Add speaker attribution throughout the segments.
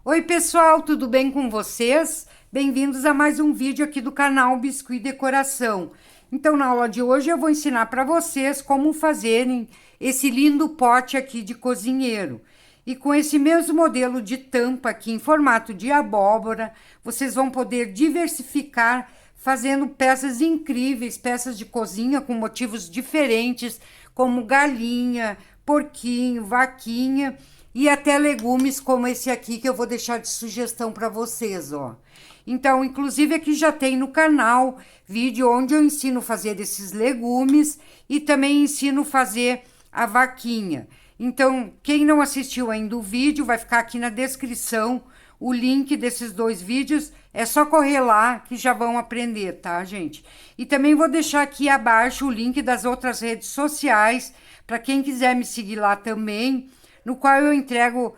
Speaker 1: Oi pessoal, tudo bem com vocês? Bem-vindos a mais um vídeo aqui do canal Biscuit Decoração. Então, na aula de hoje eu vou ensinar para vocês como fazerem esse lindo pote aqui de cozinheiro. E com esse mesmo modelo de tampa aqui em formato de abóbora, vocês vão poder diversificar fazendo peças incríveis, peças de cozinha com motivos diferentes, como galinha, porquinho, vaquinha e até legumes como esse aqui que eu vou deixar de sugestão para vocês, ó. Então, inclusive aqui já tem no canal vídeo onde eu ensino a fazer esses legumes e também ensino a fazer a vaquinha. Então, quem não assistiu ainda o vídeo, vai ficar aqui na descrição o link desses dois vídeos. É só correr lá que já vão aprender, tá, gente? E também vou deixar aqui abaixo o link das outras redes sociais para quem quiser me seguir lá também, no qual eu entrego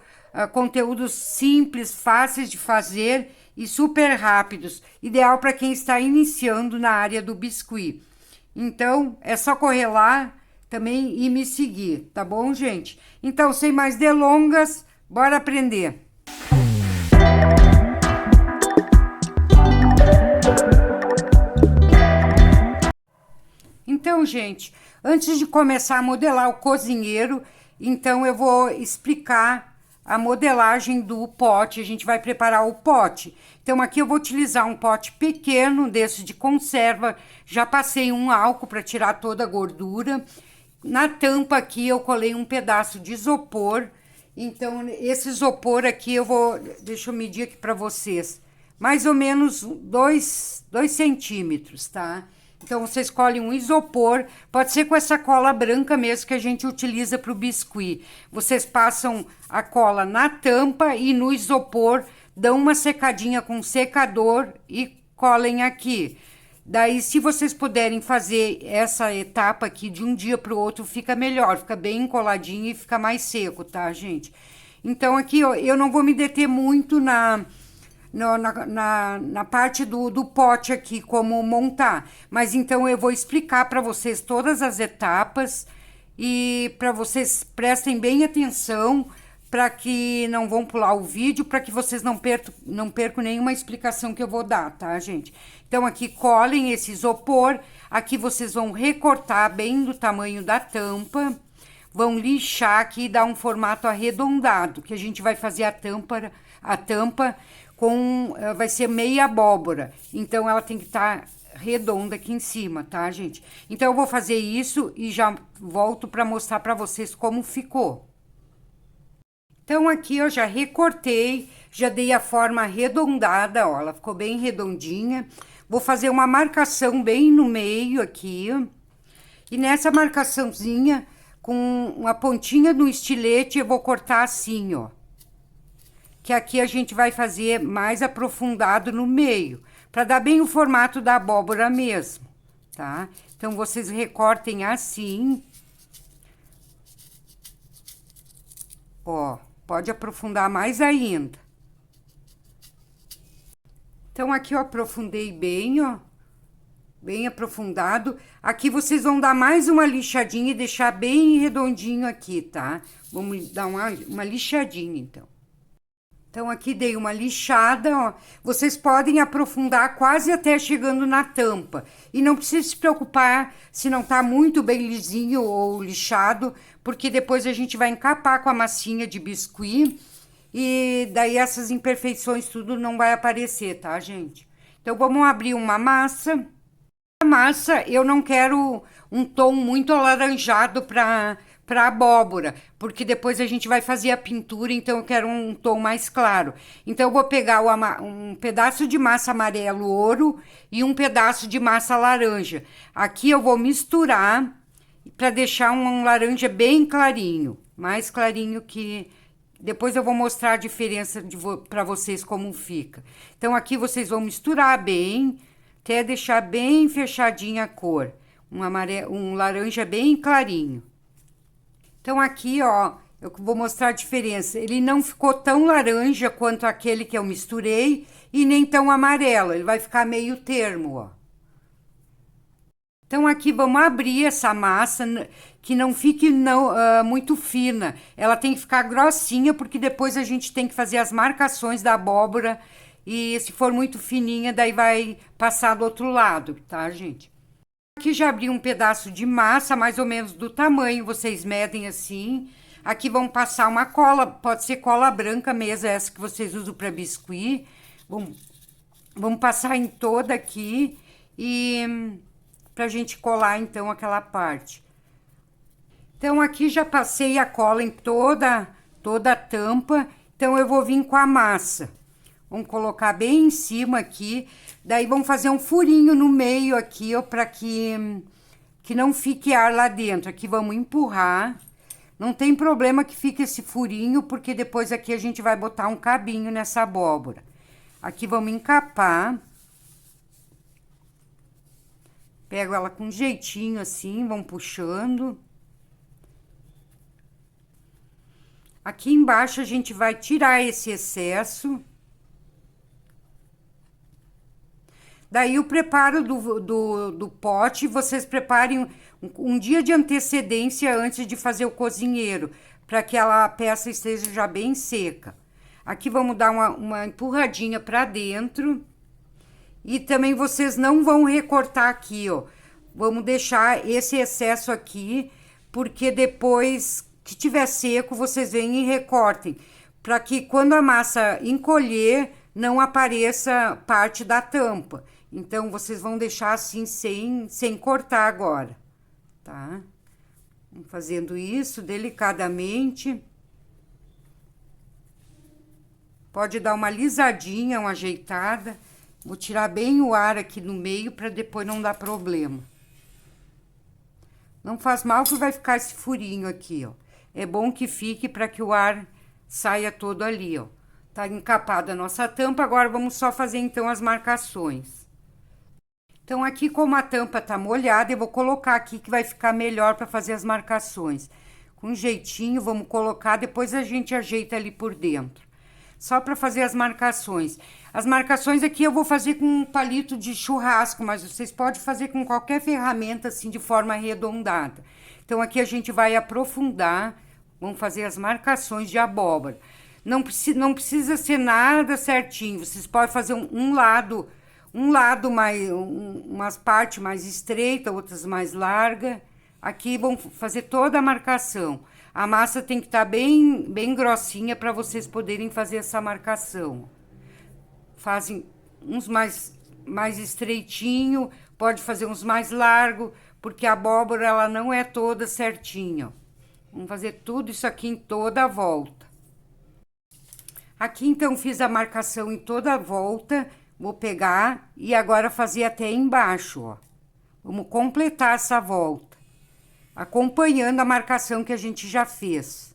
Speaker 1: conteúdos simples, fáceis de fazer e super rápidos, ideal para quem está iniciando na área do biscuit. Então, é só correr lá também e me seguir, tá bom, gente? Então, sem mais delongas, bora aprender. Então, gente, antes de começar a modelar o cozinheiro, então eu vou explicar a modelagem do pote. A gente vai preparar o pote. Então, aqui eu vou utilizar um pote pequeno, desse de conserva. Já passei um álcool para tirar toda a gordura. Na tampa aqui eu colei um pedaço de isopor. Então, esse isopor aqui eu vou... Deixa eu medir aqui para vocês. Mais ou menos 2 centímetros, tá? Então, você escolhe um isopor, pode ser com essa cola branca mesmo que a gente utiliza para o biscuit. Vocês passam a cola na tampa e no isopor, dão uma secadinha com secador e colhem aqui. Daí, se vocês puderem fazer essa etapa aqui de um dia para o outro, fica melhor, fica bem encoladinho e fica mais seco, tá, gente? Então, aqui ó, eu não vou me deter muito na parte do pote aqui, como montar. Mas então eu vou explicar para vocês todas as etapas e para vocês prestem bem atenção para que não vão pular o vídeo, para que vocês não percam nenhuma explicação que eu vou dar, tá, gente? Então aqui colhem esse isopor, aqui vocês vão recortar bem do tamanho da tampa, vão lixar aqui e dar um formato arredondado, que a gente vai fazer a tampa com, vai ser meia abóbora, então ela tem que estar redonda aqui em cima, tá, gente? Então eu vou fazer isso e já volto para mostrar para vocês como ficou. Então aqui eu já recortei, já dei a forma arredondada, ó, ela ficou bem redondinha. Vou fazer uma marcação bem no meio aqui, e nessa marcaçãozinha, com uma pontinha do estilete, eu vou cortar assim, ó. Que aqui a gente vai fazer mais aprofundado no meio, para dar bem o formato da abóbora mesmo, tá? Então, vocês recortem assim. Ó, pode aprofundar mais ainda. Então, aqui eu aprofundei bem, ó. Bem aprofundado. Aqui vocês vão dar mais uma lixadinha e deixar bem redondinho aqui, tá? Vamos dar uma lixadinha, então. Então, aqui dei uma lixada, ó. Vocês podem aprofundar quase até chegando na tampa. E não precisa se preocupar se não tá muito bem lisinho ou lixado, porque depois a gente vai encapar com a massinha de biscuit e daí essas imperfeições tudo não vai aparecer, tá, gente? Então, vamos abrir uma massa. A massa, eu não quero um tom muito alaranjado para abóbora, porque depois a gente vai fazer a pintura, então eu quero um tom mais claro. Então, eu vou pegar um pedaço de massa amarelo ouro e um pedaço de massa laranja. Aqui eu vou misturar para deixar um laranja bem clarinho, mais clarinho que... Depois eu vou mostrar a diferença para vocês como fica. Então, aqui vocês vão misturar bem, até deixar bem fechadinha a cor. Um laranja bem clarinho. Então, aqui, ó, eu vou mostrar a diferença. Ele não ficou tão laranja quanto aquele que eu misturei e nem tão amarelo. Ele vai ficar meio termo, ó. Então, aqui vamos abrir essa massa, que não fique muito fina. Ela tem que ficar grossinha, porque depois a gente tem que fazer as marcações da abóbora. E se for muito fininha, daí vai passar do outro lado, tá, gente? Aqui já abri um pedaço de massa, mais ou menos do tamanho, vocês medem assim. Aqui vamos passar uma cola, pode ser cola branca mesmo, essa que vocês usam para biscuit. Vamos passar em toda aqui e pra gente colar então aquela parte. Então aqui já passei a cola em toda a tampa, então eu vou vir com a massa. Vamos colocar bem em cima aqui, daí vamos fazer um furinho no meio aqui, ó, para que não fique ar lá dentro. Aqui vamos empurrar. Não tem problema que fique esse furinho, porque depois aqui a gente vai botar um cabinho nessa abóbora. Aqui vamos encapar. Pego ela com jeitinho assim, vamos puxando. Aqui embaixo a gente vai tirar esse excesso. Daí o preparo do pote, vocês preparem um dia de antecedência antes de fazer o cozinheiro, para que a peça esteja já bem seca. Aqui vamos dar uma empurradinha para dentro. E também vocês não vão recortar aqui, ó. Vamos deixar esse excesso aqui, porque depois que tiver seco, vocês vêm e recortem. Para que quando a massa encolher, não apareça parte da tampa. Então, vocês vão deixar assim, sem cortar agora, tá? Vamos fazendo isso delicadamente. Pode dar uma lisadinha, uma ajeitada. Vou tirar bem o ar aqui no meio para depois não dar problema. Não faz mal que vai ficar esse furinho aqui, ó. É bom que fique para que o ar saia todo ali, ó. Tá encapada a nossa tampa, agora vamos só fazer então as marcações. Então, aqui como a tampa tá molhada, eu vou colocar aqui que vai ficar melhor para fazer as marcações. Com jeitinho, vamos colocar, depois a gente ajeita ali por dentro. Só para fazer as marcações. As marcações aqui eu vou fazer com um palito de churrasco, mas vocês podem fazer com qualquer ferramenta, assim, de forma arredondada. Então, aqui a gente vai aprofundar, vamos fazer as marcações de abóbora. Não precisa ser nada certinho, vocês podem fazer um lado mais, umas partes mais estreitas, outras mais largas. Aqui vão fazer toda a marcação. A massa tem que estar bem grossinha para vocês poderem fazer essa marcação. Fazem uns mais estreitinho, pode fazer uns mais largos, porque a abóbora ela não é toda certinha. Vamos fazer tudo isso aqui em toda a volta. Aqui então fiz a marcação em toda a volta. Vou pegar e agora fazer até embaixo, ó. Vamos completar essa volta, acompanhando a marcação que a gente já fez.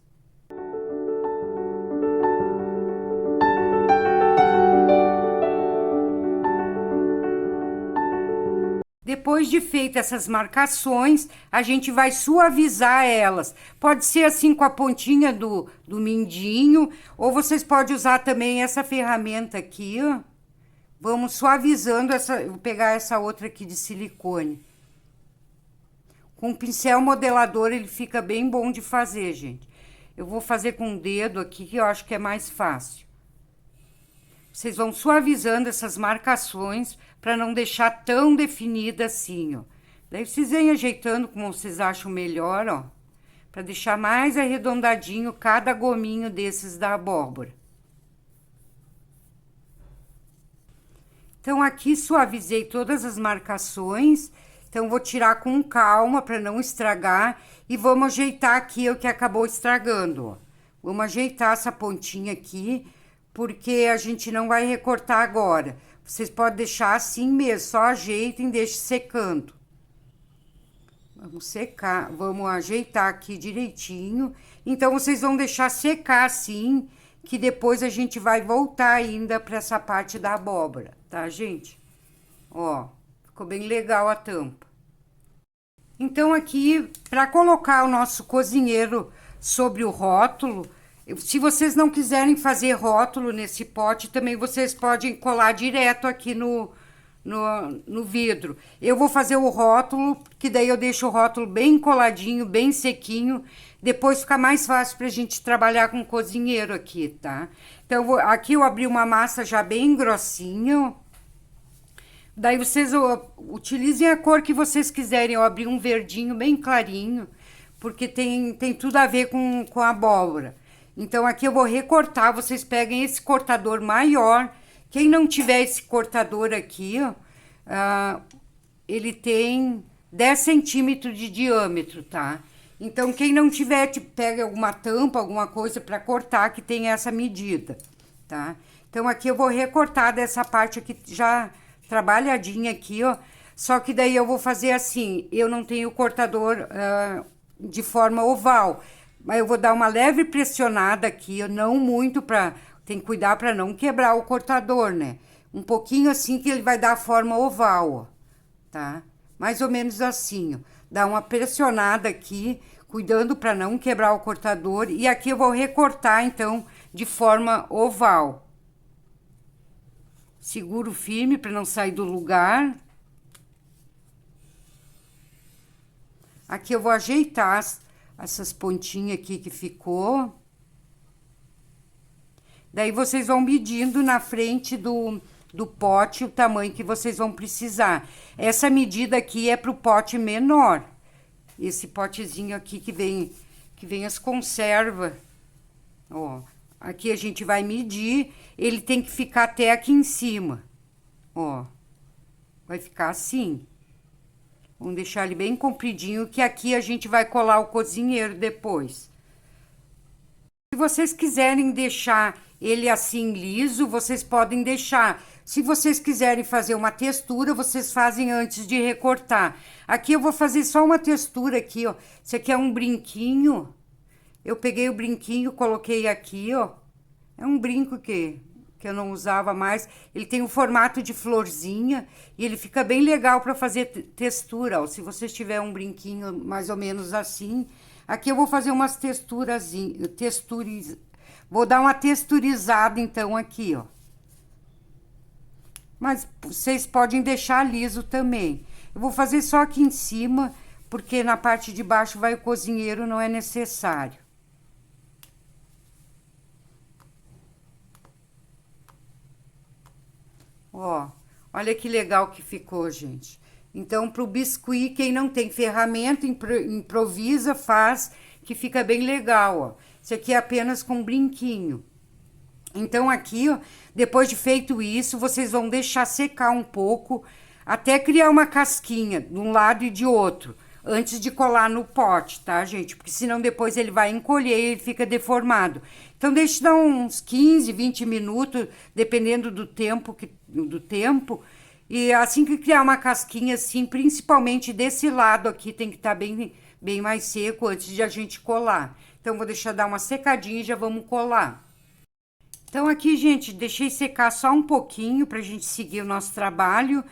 Speaker 1: Depois de feitas essas marcações, a gente vai suavizar elas. Pode ser assim com a pontinha do mindinho, ou vocês podem usar também essa ferramenta aqui, ó. Vamos suavizando eu vou pegar essa outra aqui de silicone. Com o pincel modelador ele fica bem bom de fazer, gente. Eu vou fazer com o dedo aqui, que eu acho que é mais fácil. Vocês vão suavizando essas marcações para não deixar tão definida assim, ó. Daí vocês vêm ajeitando como vocês acham melhor, ó. Para deixar mais arredondadinho cada gominho desses da abóbora. Então, aqui suavizei todas as marcações. Então, vou tirar com calma para não estragar. E vamos ajeitar aqui o que acabou estragando, ó. Vamos ajeitar essa pontinha aqui, porque a gente não vai recortar agora. Vocês podem deixar assim mesmo, só ajeitem e deixem secando. Vamos secar, vamos ajeitar aqui direitinho. Então, vocês vão deixar secar assim, que depois a gente vai voltar ainda para essa parte da abóbora, tá, gente? Ó, ficou bem legal a tampa. Então, aqui, para colocar o nosso cozinheiro sobre o rótulo, se vocês não quiserem fazer rótulo nesse pote, também vocês podem colar direto aqui no no vidro. Eu vou fazer o rótulo, que daí eu deixo o rótulo bem coladinho, bem sequinho. Depois fica mais fácil pra gente trabalhar com o cozinheiro aqui, tá? Então, aqui eu abri uma massa já bem grossinha. Daí vocês utilizem a cor que vocês quiserem. Eu abri um verdinho bem clarinho, porque tem tudo a ver com a abóbora. Então, aqui eu vou recortar. Vocês peguem esse cortador maior. Quem não tiver esse cortador aqui, ó, ele tem 10 centímetros de diâmetro, tá? Então, quem não tiver, pega alguma tampa, alguma coisa para cortar que tem essa medida, tá? Então, aqui eu vou recortar dessa parte aqui já trabalhadinha aqui, ó. Só que daí eu vou fazer assim, eu não tenho cortador de forma oval, mas eu vou dar uma leve pressionada aqui, não muito para... Tem que cuidar para não quebrar o cortador, né? Um pouquinho assim que ele vai dar a forma oval, ó, tá? Mais ou menos assim, ó. Dá uma pressionada aqui, cuidando para não quebrar o cortador. E aqui eu vou recortar, então, de forma oval. Seguro firme para não sair do lugar. Aqui eu vou ajeitar essas pontinhas aqui que ficou. Daí, vocês vão medindo na frente do pote o tamanho que vocês vão precisar. Essa medida aqui é para o pote menor. Esse potezinho aqui que vem as conservas. Ó, aqui a gente vai medir. Ele tem que ficar até aqui em cima. Ó, vai ficar assim. Vamos deixar ele bem compridinho, que aqui a gente vai colar o cozinheiro depois. Se vocês quiserem deixar ele assim liso, vocês podem deixar. Se vocês quiserem fazer uma textura, vocês fazem antes de recortar. Aqui eu vou fazer só uma textura aqui, ó. Esse aqui é um brinquinho. Eu peguei o brinquinho, coloquei aqui, ó. É um brinco que eu não usava mais. Ele tem o formato de florzinha e ele fica bem legal para fazer textura, ó. Se vocês tiverem um brinquinho mais ou menos assim. Aqui eu vou fazer umas texturas. Vou dar uma texturizada, então, aqui, ó. Mas vocês podem deixar liso também. Eu vou fazer só aqui em cima, porque na parte de baixo vai o cozinheiro, não é necessário. Ó, olha que legal que ficou, gente. Então, pro biscuit, quem não tem ferramenta, improvisa, faz, que fica bem legal, ó. Isso aqui é apenas com brinquinho. Então, aqui, ó, depois de feito isso, vocês vão deixar secar um pouco, até criar uma casquinha de um lado e de outro, antes de colar no pote, tá, gente? Porque senão depois ele vai encolher e ele fica deformado. Então, deixe dar uns 15, 20 minutos, dependendo do tempo, e assim que criar uma casquinha assim, principalmente desse lado aqui, tem que estar bem mais seco antes de a gente colar. Então, vou deixar dar uma secadinha e já vamos colar. Então, aqui, gente, deixei secar só um pouquinho pra gente seguir o nosso trabalho.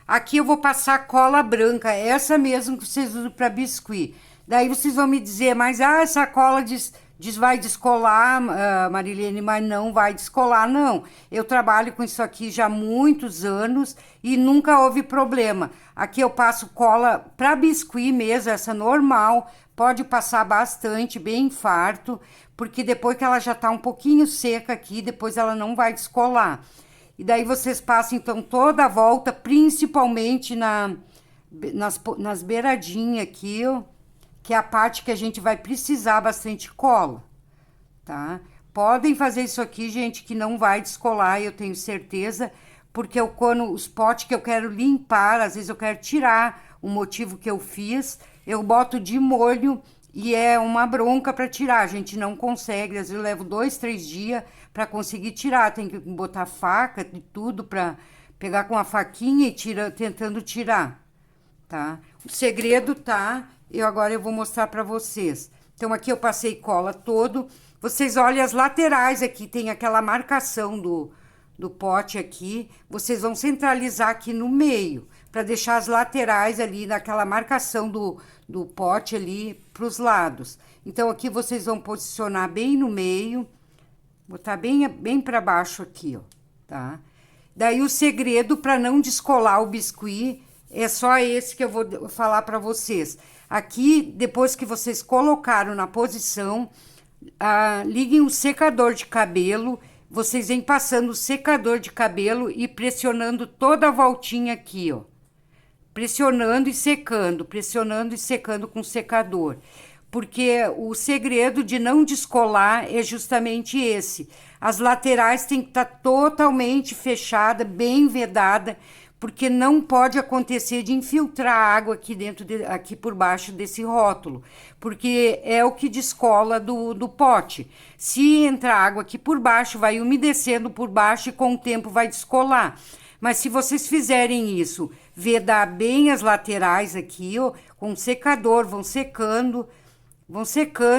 Speaker 1: Aqui eu vou passar cola branca, essa mesmo que vocês usam para biscuit. Daí vocês vão me dizer, mas essa cola vai descolar, Marilene, mas não vai descolar, não. Eu trabalho com isso aqui já há muitos anos e nunca houve problema. Aqui eu passo cola para biscuit mesmo, essa normal. Pode passar bastante, bem farto, porque depois que ela já tá um pouquinho seca aqui, depois ela não vai descolar. E daí vocês passam, então, toda a volta, principalmente nas beiradinhas aqui, ó, que é a parte que a gente vai precisar bastante cola, tá? Podem fazer isso aqui, gente, que não vai descolar, eu tenho certeza, porque quando os potes que eu quero limpar, às vezes eu quero tirar o motivo que eu fiz, eu boto de molho e é uma bronca para tirar, a gente não consegue, às vezes eu levo 2, 3 dias para conseguir tirar, tem que botar faca e tudo para pegar com a faquinha e tentando tirar, tá? O segredo tá, agora eu vou mostrar para vocês. Então, aqui eu passei cola todo, vocês olhem as laterais aqui, tem aquela marcação do pote aqui, vocês vão centralizar aqui no meio, para deixar as laterais ali, naquela marcação do pote ali, pros lados. Então, aqui vocês vão posicionar bem no meio, botar bem para baixo aqui, ó, tá? Daí o segredo para não descolar o biscuit é só esse que eu vou falar para vocês. Aqui, depois que vocês colocaram na posição, liguem o secador de cabelo. Vocês vêm passando o secador de cabelo e pressionando toda a voltinha aqui, ó. Pressionando e secando com o secador. Porque o segredo de não descolar é justamente esse. As laterais têm que estar totalmente fechada, bem vedada, porque não pode acontecer de infiltrar água aqui dentro, aqui por baixo desse rótulo, porque é o que descola do pote. Se entrar água aqui por baixo, vai umedecendo por baixo e com o tempo vai descolar. Mas se vocês fizerem isso, vedar bem as laterais aqui, ó, com o secador, vão secando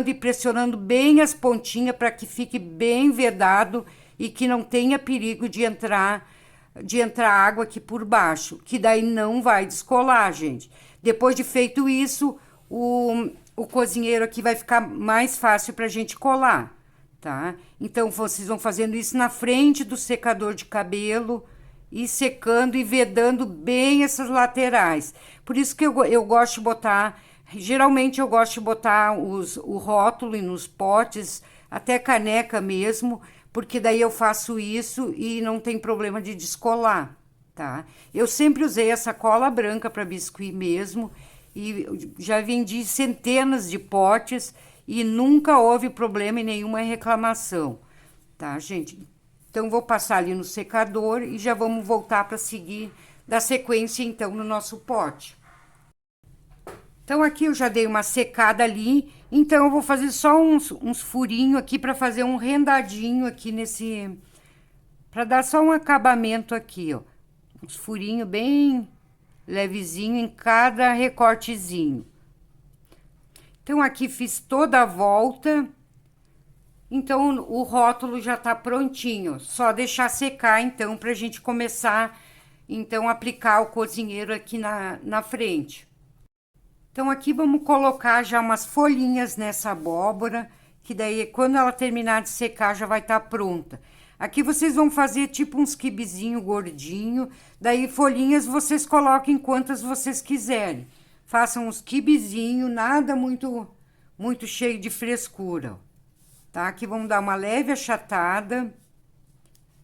Speaker 1: e pressionando bem as pontinhas para que fique bem vedado e que não tenha perigo de entrar água aqui por baixo, que daí não vai descolar, gente. Depois de feito isso, o cozinheiro aqui vai ficar mais fácil para a gente colar, tá? Então, vocês vão fazendo isso na frente do secador de cabelo e secando e vedando bem essas laterais. Por isso que eu gosto de botar, geralmente eu gosto de botar o rótulo nos potes, até caneca mesmo, porque daí eu faço isso e não tem problema de descolar, tá? Eu sempre usei essa cola branca para biscuit mesmo e já vendi centenas de potes e nunca houve problema e nenhuma reclamação, tá, gente? Então, vou passar ali no secador e já vamos voltar para seguir da sequência, então, no nosso pote. Então, aqui eu já dei uma secada ali, então eu vou fazer só uns furinhos aqui para fazer um rendadinho aqui para dar só um acabamento aqui, ó. Uns furinhos bem levezinho em cada recortezinho. Então, aqui fiz toda a volta. Então, o rótulo já tá prontinho. Só deixar secar, então, pra gente começar, então, aplicar o cozinheiro aqui na frente. Então, aqui vamos colocar já umas folhinhas nessa abóbora, que daí, quando ela terminar de secar, já vai estar pronta. Aqui vocês vão fazer tipo uns quibezinho gordinho, daí folhinhas vocês coloquem quantas vocês quiserem. Façam uns quibezinho, nada muito cheio de frescura, ó. Tá? Aqui vamos dar uma leve achatada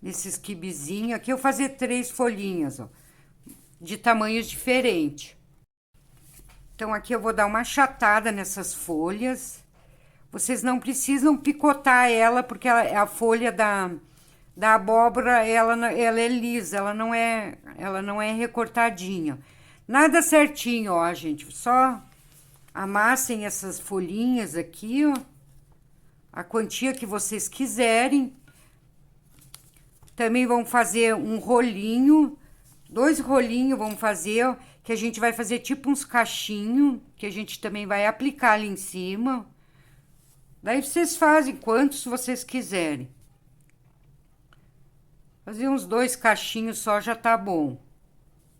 Speaker 1: nesses quibezinhos. Aqui eu vou fazer 3 folhinhas, ó, de tamanhos diferentes. Então, aqui eu vou dar uma achatada nessas folhas. Vocês não precisam picotar ela, porque a folha da abóbora, ela é lisa, ela não é recortadinha. Nada certinho, ó, gente. Só amassem essas folhinhas aqui, ó, a quantia que vocês quiserem. Também vão fazer um rolinho, 2 rolinhos vamos fazer, ó, que a gente vai fazer tipo uns cachinhos, que a gente também vai aplicar ali em cima. Daí vocês fazem quantos vocês quiserem. Fazer uns 2 cachinhos só já tá bom,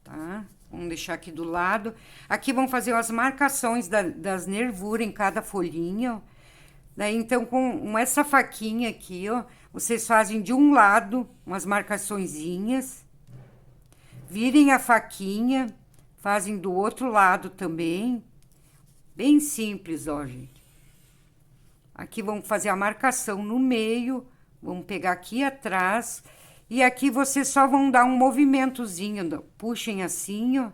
Speaker 1: tá? Vamos deixar aqui do lado. Aqui vamos fazer as marcações das nervuras em cada folhinha, ó. Daí, então, com essa faquinha aqui, ó, vocês fazem de um lado umas marcaçõezinhas, virem a faquinha, fazem do outro lado também, bem simples, ó, gente. Aqui vamos fazer a marcação no meio, vamos pegar aqui atrás, e aqui vocês só vão dar um movimentozinho, puxem assim, ó.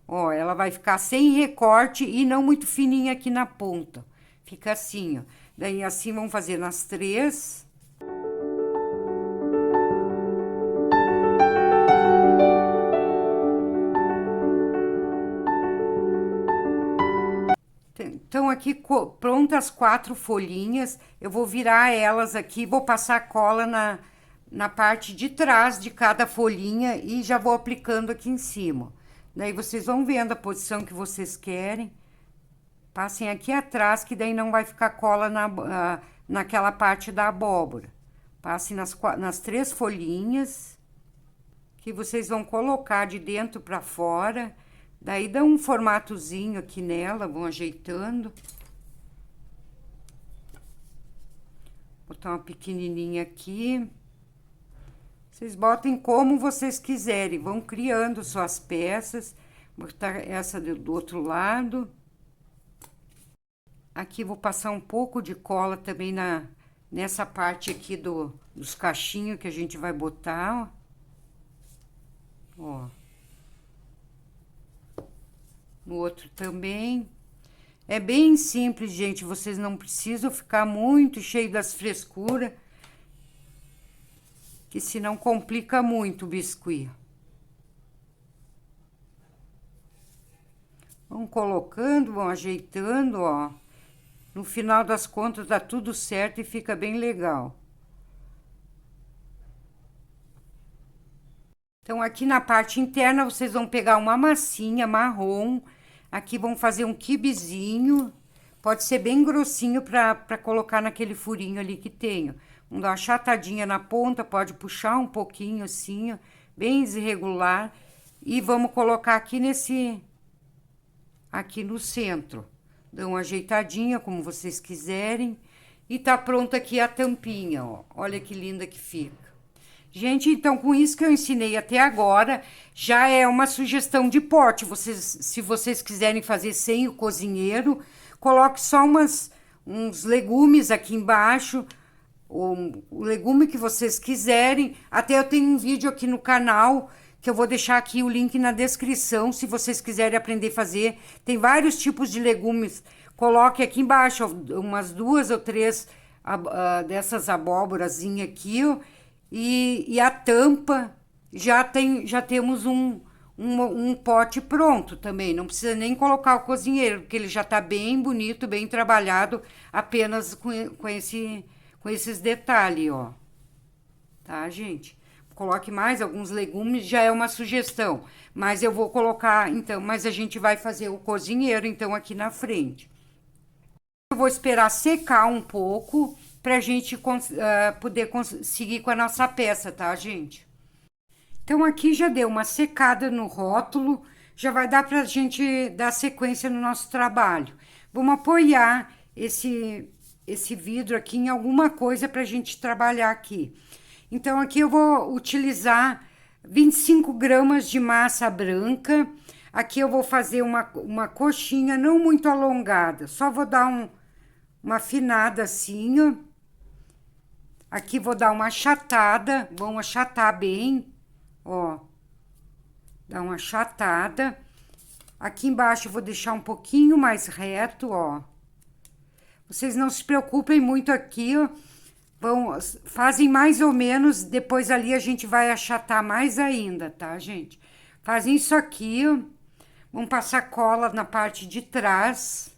Speaker 1: Ó, ela vai ficar sem recorte e não muito fininha aqui na ponta. Fica assim, ó. Daí, assim, vamos fazer nas 3. Então, aqui, prontas as 4 folhinhas, eu vou virar elas aqui, vou passar cola na parte de trás de cada folhinha e já vou aplicando aqui em cima. Daí, vocês vão vendo a posição que vocês querem. Passem aqui atrás, que daí não vai ficar cola naquela parte da abóbora. Passem nas 3 folhinhas, que vocês vão colocar de dentro para fora. Daí, dá um formatozinho aqui nela, vão ajeitando. Botar uma pequenininha aqui. Vocês botem como vocês quiserem, vão criando suas peças. Vou botar essa do outro lado. Aqui vou passar um pouco de cola também nessa parte aqui dos cachinhos que a gente vai botar, ó. No outro também. É bem simples, gente, vocês não precisam ficar muito cheio das frescuras, que senão complica muito o biscuit. Vão colocando, vão ajeitando, ó. No final das contas dá tudo certo e fica bem legal. Então, aqui na parte interna, vocês vão pegar uma massinha marrom. Aqui vão fazer um quibezinho. Pode ser bem grossinho para colocar naquele furinho ali que tenho. Vamos dar uma achatadinha na ponta, pode puxar um pouquinho assim, ó, bem irregular. E vamos colocar aqui aqui no centro. Dão uma ajeitadinha, como vocês quiserem. E tá pronta aqui a tampinha, ó. Olha que linda que fica. Gente, então, com isso que eu ensinei até agora, já é uma sugestão de pote. Se vocês quiserem fazer sem o cozinheiro, coloque só uns legumes aqui embaixo, o legume que vocês quiserem. Até eu tenho um vídeo aqui no canal, que eu vou deixar aqui o link na descrição, se vocês quiserem aprender a fazer. Tem vários tipos de legumes. Coloque aqui embaixo umas 2 ou 3 dessas abóborazinhas aqui, ó. E a tampa, já temos um pote pronto também. Não precisa nem colocar o cozinheiro, porque ele já tá bem bonito, bem trabalhado, apenas com esses detalhes, ó. Tá, gente? Coloque mais alguns legumes, já é uma sugestão. Mas eu vou colocar, então, mas a gente vai fazer o cozinheiro, então, aqui na frente. Eu vou esperar secar um pouco pra gente poder seguir com a nossa peça, tá, gente? Então, aqui já deu uma secada no rótulo, já vai dar pra gente dar sequência no nosso trabalho. Vamos apoiar esse vidro aqui em alguma coisa pra gente trabalhar aqui. Então, aqui eu vou utilizar 25 gramas de massa branca. Aqui eu vou fazer uma coxinha não muito alongada, só vou dar uma afinada assim, ó. Aqui vou dar uma achatada, vamos achatar bem, ó. Dá uma achatada. Aqui embaixo eu vou deixar um pouquinho mais reto, ó. Vocês não se preocupem muito aqui, ó. Fazem mais ou menos, depois ali a gente vai achatar mais ainda, tá, gente? Fazem isso aqui, ó. Vamos passar cola na parte de trás.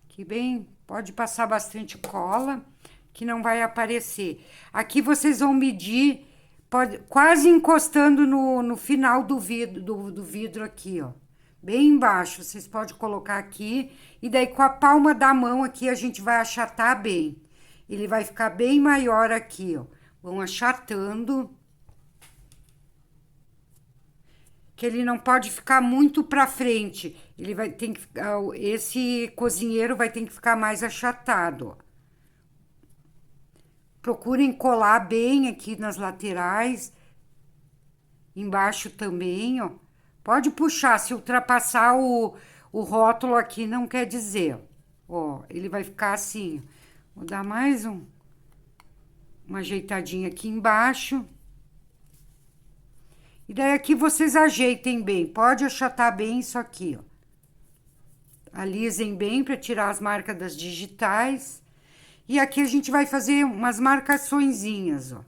Speaker 1: Aqui bem, pode passar bastante cola, que não vai aparecer. Aqui vocês vão medir, quase encostando no final do vidro aqui, ó. Bem embaixo, vocês podem colocar aqui, e daí com a palma da mão aqui a gente vai achatar bem. Ele vai ficar bem maior aqui, ó. Vão achatando. Que ele não pode ficar muito pra frente. Ele vai ter que ficar, esse cozinheiro vai ter que ficar mais achatado, ó. Procurem colar bem aqui nas laterais. Embaixo também, ó. Pode puxar, se ultrapassar o rótulo aqui, não quer dizer. Ó, ele vai ficar assim. Vou dar mais uma ajeitadinha aqui embaixo. E daí aqui vocês ajeitem bem. Pode achatar bem isso aqui, ó. Alisem bem para tirar as marcas das digitais. E aqui a gente vai fazer umas marcaçõezinhas, ó.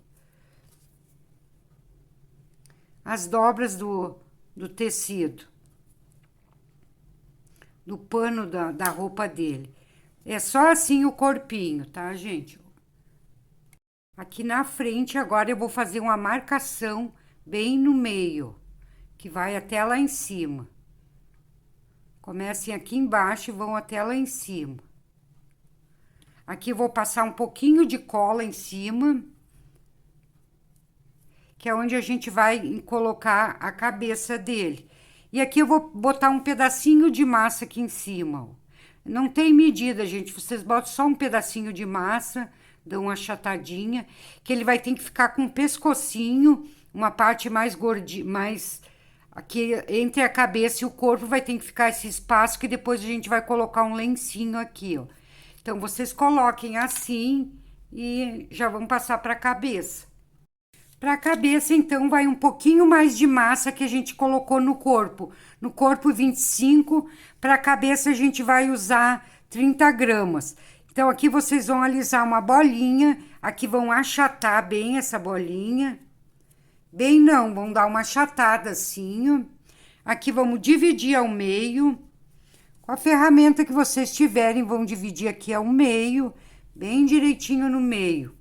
Speaker 1: As dobras do tecido. Do pano da roupa dele. É só assim o corpinho, tá, gente? Aqui na frente, agora eu vou fazer uma marcação bem no meio, que vai até lá em cima. Comecem aqui embaixo e vão até lá em cima. Aqui eu vou passar um pouquinho de cola em cima, que é onde a gente vai colocar a cabeça dele. E aqui eu vou botar um pedacinho de massa aqui em cima, ó. Não tem medida, gente. Vocês botam só um pedacinho de massa, dão uma achatadinha, que ele vai ter que ficar com um pescocinho, uma parte mais gordinha, mais aqui entre a cabeça e o corpo vai ter que ficar esse espaço que depois a gente vai colocar um lencinho aqui, ó. Então vocês coloquem assim e já vão passar para a cabeça. Para a cabeça, então, vai um pouquinho mais de massa que a gente colocou no corpo. No corpo, 25, para a cabeça a gente vai usar 30 gramas. Então, aqui vocês vão alisar uma bolinha, aqui vão achatar bem essa bolinha. Bem não, vão dar uma achatada assim, ó. Aqui vamos dividir ao meio. Com a ferramenta que vocês tiverem, vão dividir aqui ao meio, bem direitinho no meio.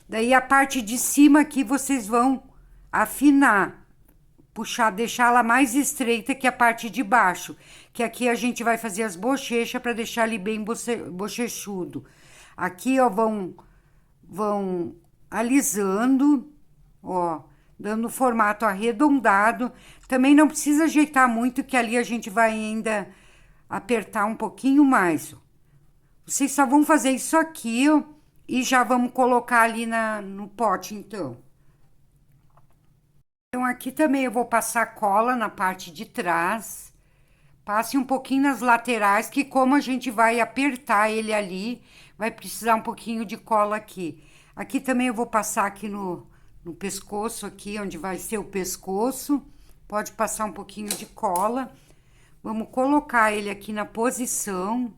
Speaker 1: Daí a parte de cima aqui vocês vão afinar, puxar, deixar ela mais estreita que a parte de baixo, que aqui a gente vai fazer as bochechas para deixar ele bem bochechudo. Aqui, ó, vão alisando, ó, dando formato arredondado. Também não precisa ajeitar muito, que ali a gente vai ainda apertar um pouquinho mais. Vocês só vão fazer isso aqui, ó. E já vamos colocar ali no pote, então. Então, aqui também eu vou passar cola na parte de trás. Passe um pouquinho nas laterais, que como a gente vai apertar ele ali, vai precisar um pouquinho de cola aqui. Aqui também eu vou passar aqui no pescoço, aqui onde vai ser o pescoço. Pode passar um pouquinho de cola. Vamos colocar ele aqui na posição.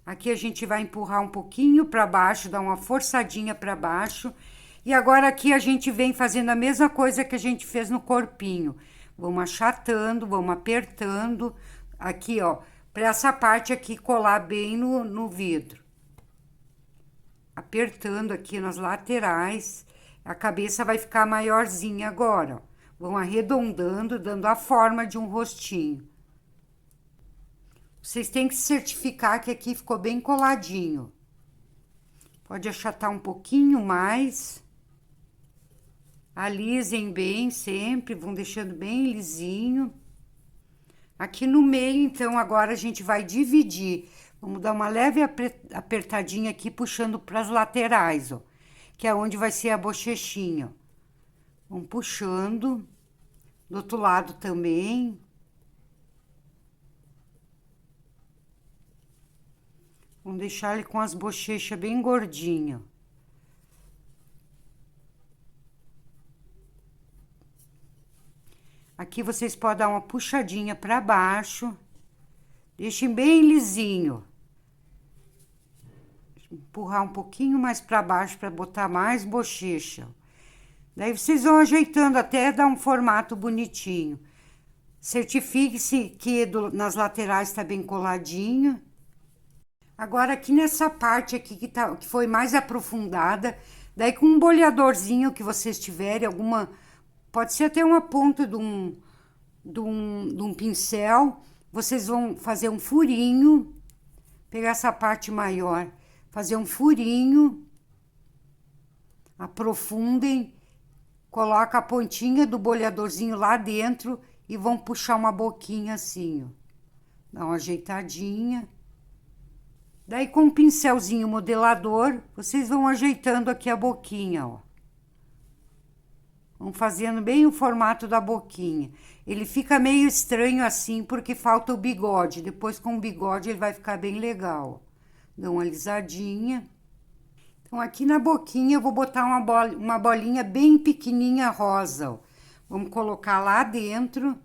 Speaker 1: Aqui a gente vai empurrar um pouquinho para baixo, dar uma forçadinha para baixo. E agora aqui a gente vem fazendo a mesma coisa que a gente fez no corpinho. Vamos achatando, vamos apertando. Aqui, ó, para essa parte aqui colar bem no vidro. Apertando aqui nas laterais. A cabeça vai ficar maiorzinha agora, ó. Vão arredondando, dando a forma de um rostinho. Vocês têm que certificar que aqui ficou bem coladinho. Pode achatar um pouquinho mais. Alisem bem sempre, vão deixando bem lisinho. Aqui no meio, então, agora a gente vai dividir. Vamos dar uma leve apertadinha aqui, puxando para as laterais, ó. Que é onde vai ser a bochechinha, ó. Vamos puxando. Do outro lado também. Vamos deixar ele com as bochechas bem gordinhas. Aqui vocês podem dar uma puxadinha para baixo. Deixem bem lisinho. Empurrar um pouquinho mais para baixo para botar mais bochecha. Daí vocês vão ajeitando até dar um formato bonitinho. Certifique-se que nas laterais tá bem coladinho. Agora, aqui nessa parte aqui que foi mais aprofundada, daí com um boleadorzinho que vocês tiverem, pode ser até uma ponta de um pincel, vocês vão fazer um furinho, pegar essa parte maior, fazer um furinho, aprofundem, coloca a pontinha do boleadorzinho lá dentro e vão puxar uma boquinha assim, ó. Dá uma ajeitadinha. Daí, com um pincelzinho modelador, vocês vão ajeitando aqui a boquinha, ó. Vão fazendo bem o formato da boquinha. Ele fica meio estranho assim, porque falta o bigode. Depois, com o bigode, ele vai ficar bem legal. Dá uma alisadinha. Então, aqui na boquinha, eu vou botar uma bolinha bem pequenininha rosa, ó. Vamos colocar lá dentro.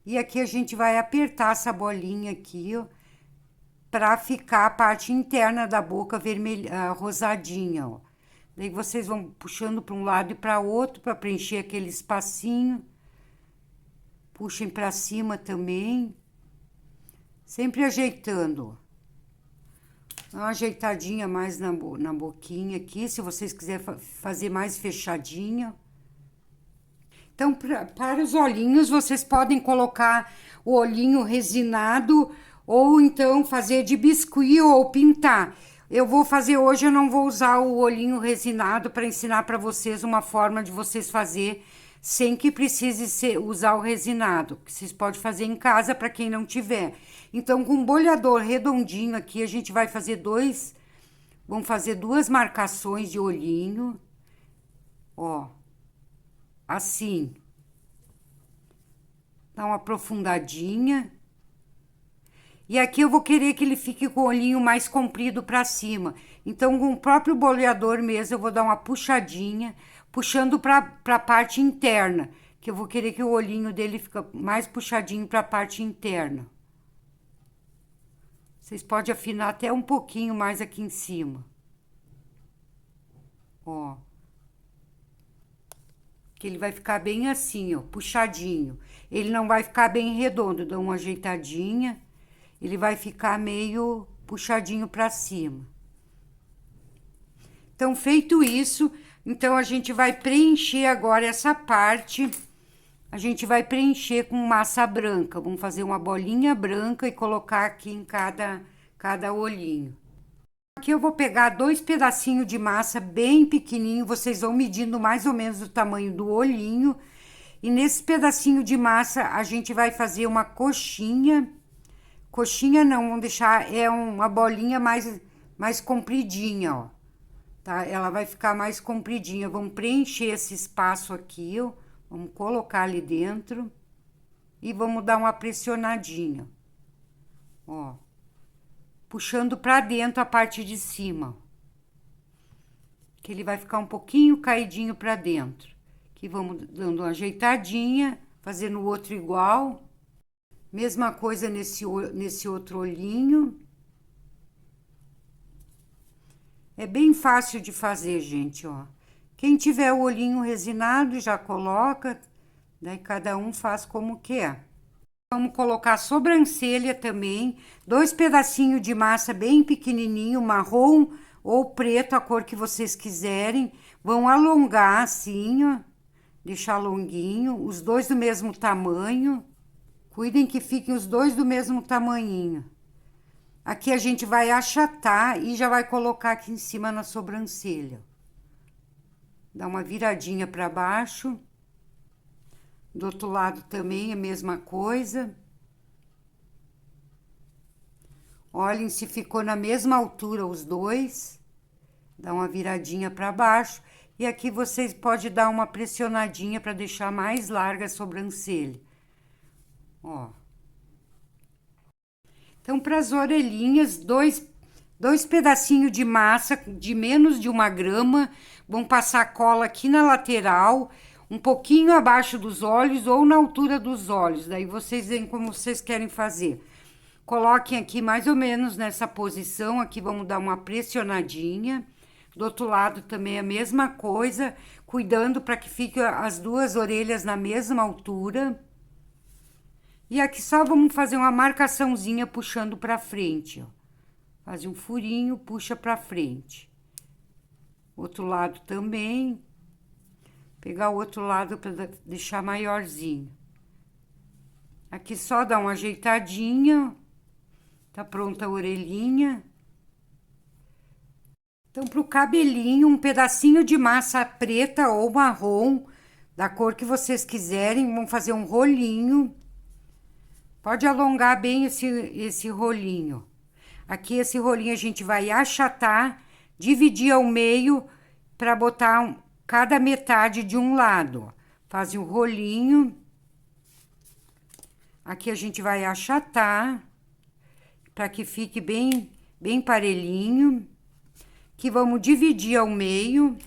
Speaker 1: E aqui a gente vai apertar essa bolinha aqui, ó, para ficar a parte interna da boca vermelha, rosadinha, ó. Daí vocês vão puxando para um lado e para outro para preencher aquele espacinho. Puxem para cima também. Sempre ajeitando. Dá uma ajeitadinha mais na boquinha aqui, se vocês quiserem fazer mais fechadinha. Então, para os olhinhos, vocês podem colocar o olhinho resinado ou então fazer de biscuit ou pintar. Eu vou fazer hoje, eu não vou usar o olhinho resinado para ensinar para vocês uma forma de vocês fazer sem que precise usar o resinado, que vocês podem fazer em casa para quem não tiver. Então, com um bolhador redondinho aqui, a gente vai fazer vamos fazer duas marcações de olhinho, ó, assim. Dá uma aprofundadinha. E aqui eu vou querer que ele fique com o olhinho mais comprido para cima. Então, com o próprio boleador mesmo, eu vou dar uma puxadinha, puxando para a parte interna, que eu vou querer que o olhinho dele fique mais puxadinho para a parte interna. Vocês podem afinar até um pouquinho mais aqui em cima. Ó. Que ele vai ficar bem assim, ó, puxadinho. Ele não vai ficar bem redondo, dá uma ajeitadinha. Ele vai ficar meio puxadinho para cima. Então, feito isso, então a gente vai preencher agora essa parte. A gente vai preencher com massa branca. Vamos fazer uma bolinha branca e colocar aqui em cada olhinho. Aqui eu vou pegar 2 pedacinhos de massa bem pequenininho. Vocês vão medindo mais ou menos o tamanho do olhinho. E nesse pedacinho de massa, a gente vai fazer uma coxinha. Coxinha não, vamos deixar, uma bolinha mais compridinha, ó. Tá? Ela vai ficar mais compridinha. Vamos preencher esse espaço aqui, ó. Vamos colocar ali dentro. E vamos dar uma pressionadinha. Ó. Puxando pra dentro a parte de cima. Que ele vai ficar um pouquinho caidinho pra dentro. Aqui vamos dando uma ajeitadinha, fazendo o outro igual. Mesma coisa nesse outro olhinho. É bem fácil de fazer, gente, ó. Quem tiver o olhinho resinado já coloca, daí cada um faz como quer. Vamos colocar a sobrancelha também, 2 pedacinhos de massa bem pequenininho, marrom ou preto, a cor que vocês quiserem. Vão alongar assim, ó, deixar longuinho, os 2 do mesmo tamanho. Cuidem que fiquem os 2 do mesmo tamanhinho. Aqui a gente vai achatar e já vai colocar aqui em cima na sobrancelha. Dá uma viradinha para baixo. Do outro lado também a mesma coisa. Olhem se ficou na mesma altura os 2. Dá uma viradinha para baixo. E aqui vocês podem dar uma pressionadinha para deixar mais larga a sobrancelha. Ó. Então, para as orelhinhas, dois pedacinhos de massa de menos de 1 grama. Vão passar cola aqui na lateral, um pouquinho abaixo dos olhos ou na altura dos olhos. Daí vocês veem como vocês querem fazer. Coloquem aqui mais ou menos nessa posição. Aqui vamos dar uma pressionadinha. Do outro lado também a mesma coisa, cuidando para que fiquem as 2 orelhas na mesma altura. E aqui só vamos fazer uma marcaçãozinha puxando para frente, ó. Faz um furinho, puxa para frente. Outro lado também. Pegar o outro lado para deixar maiorzinho. Aqui só dá uma ajeitadinha. Tá pronta a orelhinha. Então, pro cabelinho, um pedacinho de massa preta ou marrom, da cor que vocês quiserem. Vamos fazer um rolinho. Pode alongar bem esse rolinho. Aqui, esse rolinho a gente vai achatar, dividir ao meio para botar cada metade de um lado. Faz um rolinho. Aqui a gente vai achatar para que fique bem parelhinho. Que vamos dividir ao meio.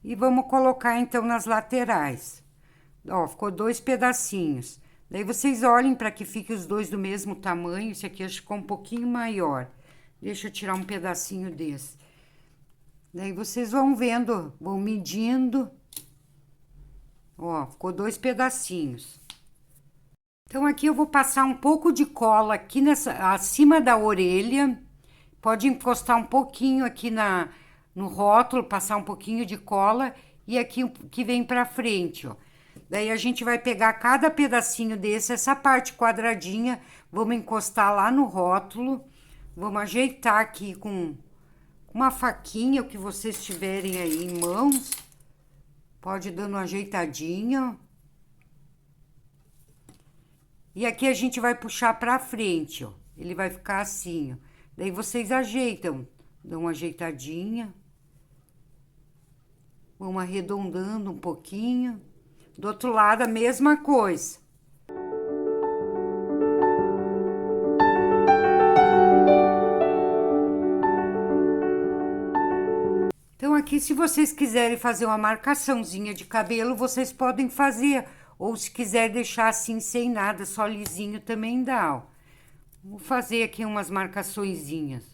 Speaker 1: E vamos colocar então nas laterais. Ó, ficou 2 pedacinhos. Daí vocês olhem para que fique os 2 do mesmo tamanho. Esse aqui acho que ficou um pouquinho maior. Deixa eu tirar um pedacinho desse. Daí vocês vão vendo, vão medindo. Ó, ficou 2 pedacinhos. Então, aqui eu vou passar um pouco de cola aqui acima da orelha. Pode encostar um pouquinho aqui no rótulo, passar um pouquinho de cola. E aqui que vem pra frente, ó. Daí a gente vai pegar cada pedacinho desse, essa parte quadradinha, vamos encostar lá no rótulo. Vamos ajeitar aqui com uma faquinha, o que vocês tiverem aí em mãos. Pode ir dando uma ajeitadinha. E aqui a gente vai puxar pra frente, ó. Ele vai ficar assim, ó. Daí vocês ajeitam, dão uma ajeitadinha. Vamos arredondando um pouquinho. Do outro lado, a mesma coisa. Então, aqui, se vocês quiserem fazer uma marcaçãozinha de cabelo, vocês podem fazer. Ou se quiser deixar assim, sem nada, só lisinho, também dá, ó. Vou fazer aqui umas marcaçõezinhas.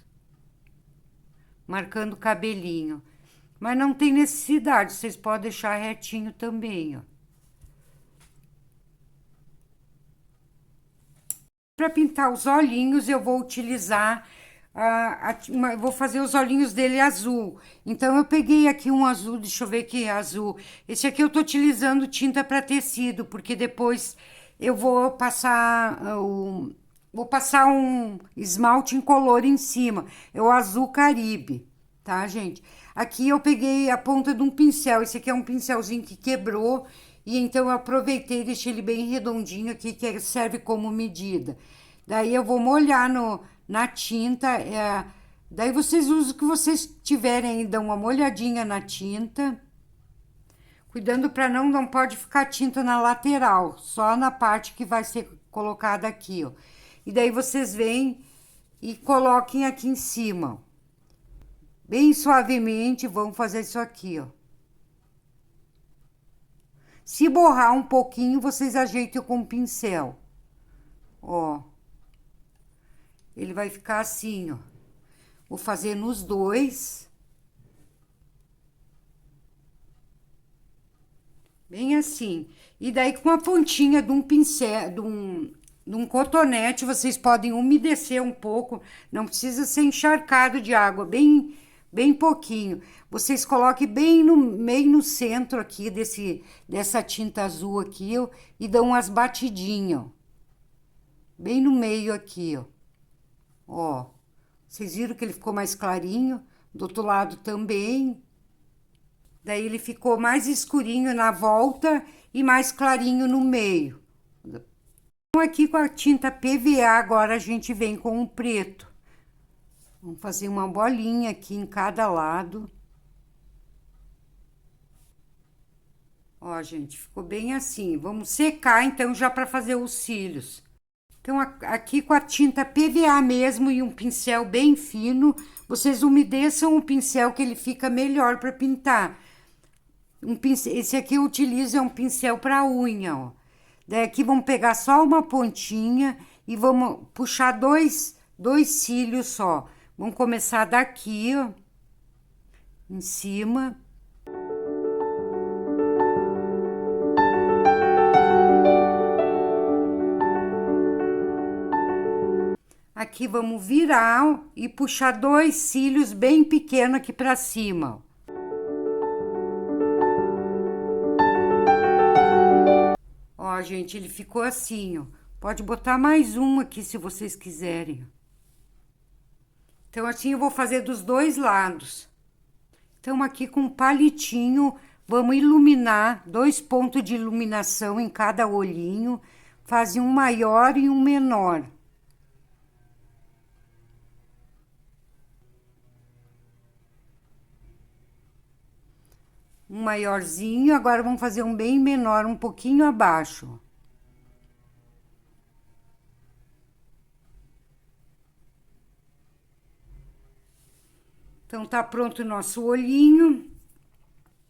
Speaker 1: Marcando o cabelinho. Mas não tem necessidade, vocês podem deixar retinho também, ó. Para pintar os olhinhos, eu vou utilizar... vou fazer os olhinhos dele azul. Então, eu peguei aqui um azul, deixa eu ver que é azul. Esse aqui eu tô utilizando tinta para tecido, porque depois eu vou passar um esmalte incolor em cima. É o azul Caribe, tá, gente? Aqui eu peguei a ponta de um pincel. Esse aqui é um pincelzinho que quebrou. E então eu aproveitei e deixei ele bem redondinho aqui, que serve como medida. Daí eu vou molhar na tinta, daí vocês usam o que vocês tiverem aí, dão uma molhadinha na tinta, cuidando para não pode ficar tinta na lateral, só na parte que vai ser colocada aqui, ó. E daí vocês vêm e coloquem aqui em cima, ó. Bem suavemente, vão fazer isso aqui, ó. Se borrar um pouquinho, vocês ajeitam com o pincel, ó. Ele vai ficar assim, ó. Vou fazer nos dois. Bem assim. E daí, com a pontinha de um pincel, de um cotonete, vocês podem umedecer um pouco. Não precisa ser encharcado de água, bem pouquinho. Vocês coloquem bem meio no centro aqui dessa tinta azul aqui, ó, e dão umas batidinhas, ó. Bem no meio aqui, ó. Ó, vocês viram que ele ficou mais clarinho? Do outro lado também. Daí ele ficou mais escurinho na volta e mais clarinho no meio. Então, aqui com a tinta PVA, agora a gente vem com o preto. Vamos fazer uma bolinha aqui em cada lado. Ó, gente, ficou bem assim. Vamos secar, então, já para fazer os cílios. Então, aqui com a tinta PVA mesmo e um pincel bem fino, vocês umedeçam o pincel que ele fica melhor para pintar. Esse aqui eu utilizo, é um pincel para unha, ó. Daí aqui vamos pegar só uma pontinha e vamos puxar dois cílios só. Vamos começar daqui, ó, em cima. Aqui vamos virar, ó, e puxar dois cílios bem pequenos aqui pra cima, ó. Ó, gente, ele ficou assim, ó. Pode botar mais um aqui se vocês quiserem. Então, assim eu vou fazer dos dois lados. Então, aqui com um palitinho, vamos iluminar, 2 pontos de iluminação em cada olhinho. Faz um maior e um menor. Um maiorzinho, agora vamos fazer um bem menor, um pouquinho abaixo. Então, tá pronto o nosso olhinho.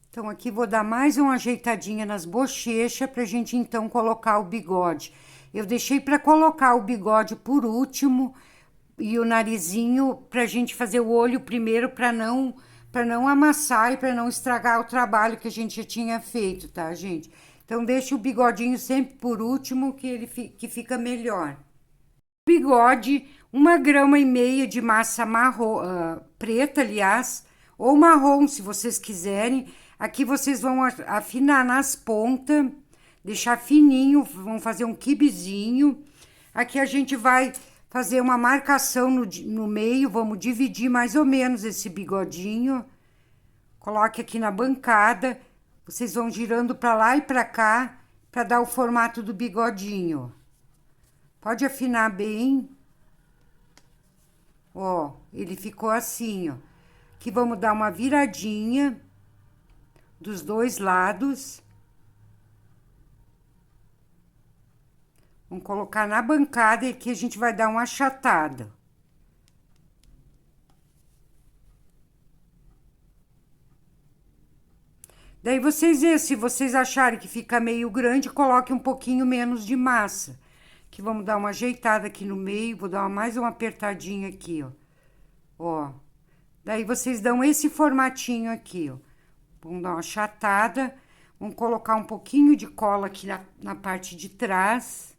Speaker 1: Então, aqui vou dar mais uma ajeitadinha nas bochechas pra gente, então, colocar o bigode. Eu deixei pra colocar o bigode por último e o narizinho pra gente fazer o olho primeiro pra não amassar e para não estragar o trabalho que a gente já tinha feito, tá, gente? Então, deixa o bigodinho sempre por último, que fica melhor. Bigode, 1,5 gramas de massa marrom, preta, aliás, ou marrom, se vocês quiserem. Aqui vocês vão afinar nas pontas, deixar fininho, vão fazer um quibezinho. Aqui a gente vai fazer uma marcação no meio, vamos dividir mais ou menos esse bigodinho. Coloque aqui na bancada, vocês vão girando para lá e para cá, para dar o formato do bigodinho. Pode afinar bem. Ó, ele ficou assim, ó. Aqui vamos dar uma viradinha dos dois lados. Vamos colocar na bancada e aqui a gente vai dar uma achatada. Daí vocês vê, se vocês acharem que fica meio grande, coloque um pouquinho menos de massa. Que vamos dar uma ajeitada aqui no meio, vou dar mais uma apertadinha aqui, ó. Ó. Daí vocês dão esse formatinho aqui, ó. Vamos dar uma achatada. Vamos colocar um pouquinho de cola aqui na parte de trás.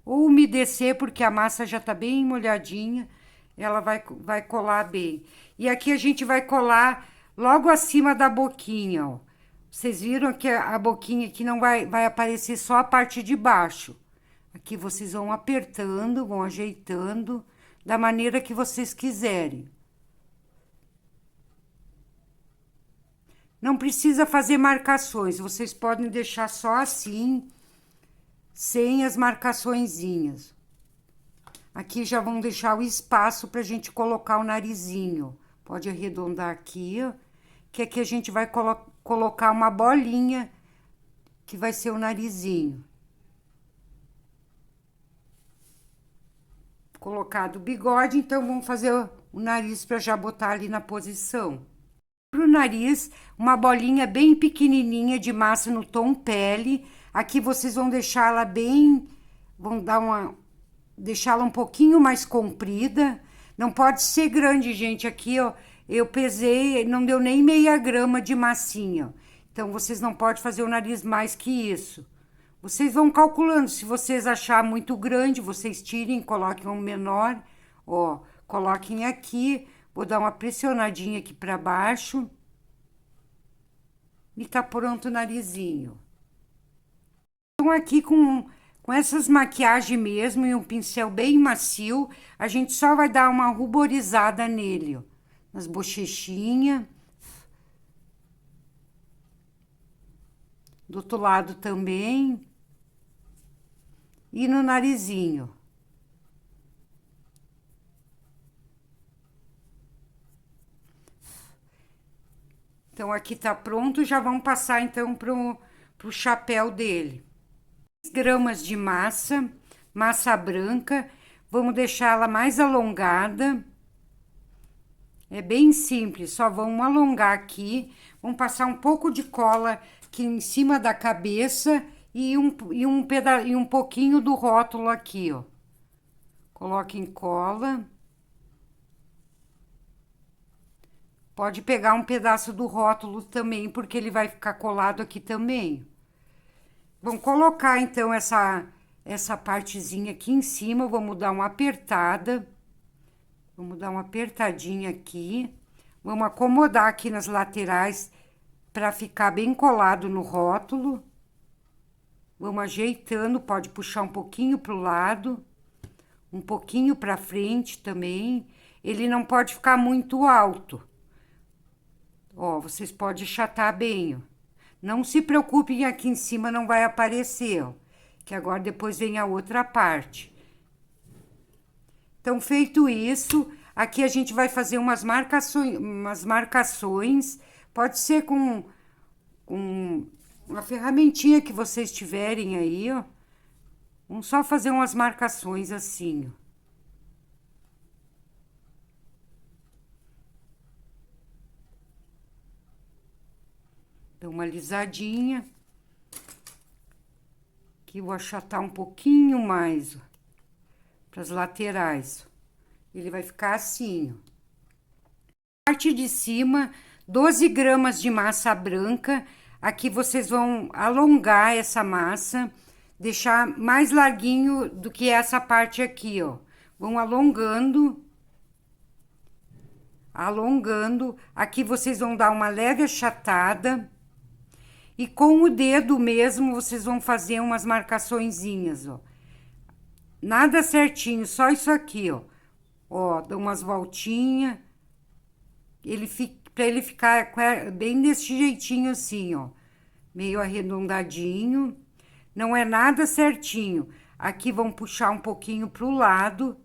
Speaker 1: Ou umedecer, porque a massa já tá bem molhadinha. Ela vai colar bem. E aqui a gente vai colar logo acima da boquinha, ó. Vocês viram que a boquinha aqui não vai aparecer só a parte de baixo. Aqui vocês vão apertando, vão ajeitando da maneira que vocês quiserem. Não precisa fazer marcações, vocês podem deixar só assim, sem as marcaçõezinhas. Aqui já vão deixar o espaço pra gente colocar o narizinho. Pode arredondar aqui, ó, que aqui a gente vai colocar uma bolinha, que vai ser o narizinho. Colocado o bigode, então vamos fazer o nariz para já botar ali na posição. Pro nariz, uma bolinha bem pequenininha de massa no tom pele. Aqui vocês vão deixá-la bem, vão deixá-la um pouquinho mais comprida. Não pode ser grande, gente. Aqui, ó, eu pesei, não deu nem meia grama de massinha. Então, vocês não podem fazer o nariz mais que isso. Vocês vão calculando, se vocês achar muito grande, vocês tirem, coloquem um menor, ó, coloquem aqui, vou dar uma pressionadinha aqui pra baixo. E tá pronto o narizinho. Então, aqui com essas maquiagens mesmo e um pincel bem macio, a gente só vai dar uma ruborizada nele, ó, nas bochechinhas. Do outro lado também. E no narizinho. Então, aqui tá pronto, já vamos passar, então, pro chapéu dele. 10 gramas de massa branca, vamos deixar ela mais alongada. É bem simples, só vamos alongar aqui, vamos passar um pouco de cola aqui em cima da cabeça e um pouquinho do rótulo aqui, ó. Coloquem cola. Pode pegar um pedaço do rótulo também, porque ele vai ficar colado aqui também. Vamos colocar, então, essa partezinha aqui em cima, vamos dar uma apertada. Vamos dar uma apertadinha aqui. Vamos acomodar aqui nas laterais para ficar bem colado no rótulo. Vamos ajeitando, pode puxar um pouquinho pro lado, um pouquinho para frente também. Ele não pode ficar muito alto. Ó, vocês podem achatar bem, ó. Não se preocupem, aqui em cima não vai aparecer, ó. Que agora depois vem a outra parte. Então, feito isso, aqui a gente vai fazer umas marcações. Pode ser com uma ferramentinha que vocês tiverem aí, ó. Vamos só fazer umas marcações assim, ó. Dá uma alisadinha. Aqui vou achatar um pouquinho mais, ó, para as laterais. Ele vai ficar assim, ó. Parte de cima, 12 gramas de massa branca. Aqui vocês vão alongar essa massa, deixar mais larguinho do que essa parte aqui, ó. Vão alongando. Alongando. Aqui vocês vão dar uma leve achatada. E com o dedo mesmo, vocês vão fazer umas marcaçõezinhas, ó. nada certinho, só isso aqui, ó. Ó, dá umas voltinhas. Pra ele ficar bem desse jeitinho assim, ó. Meio arredondadinho. Não é nada certinho. Aqui vamos puxar um pouquinho pro lado,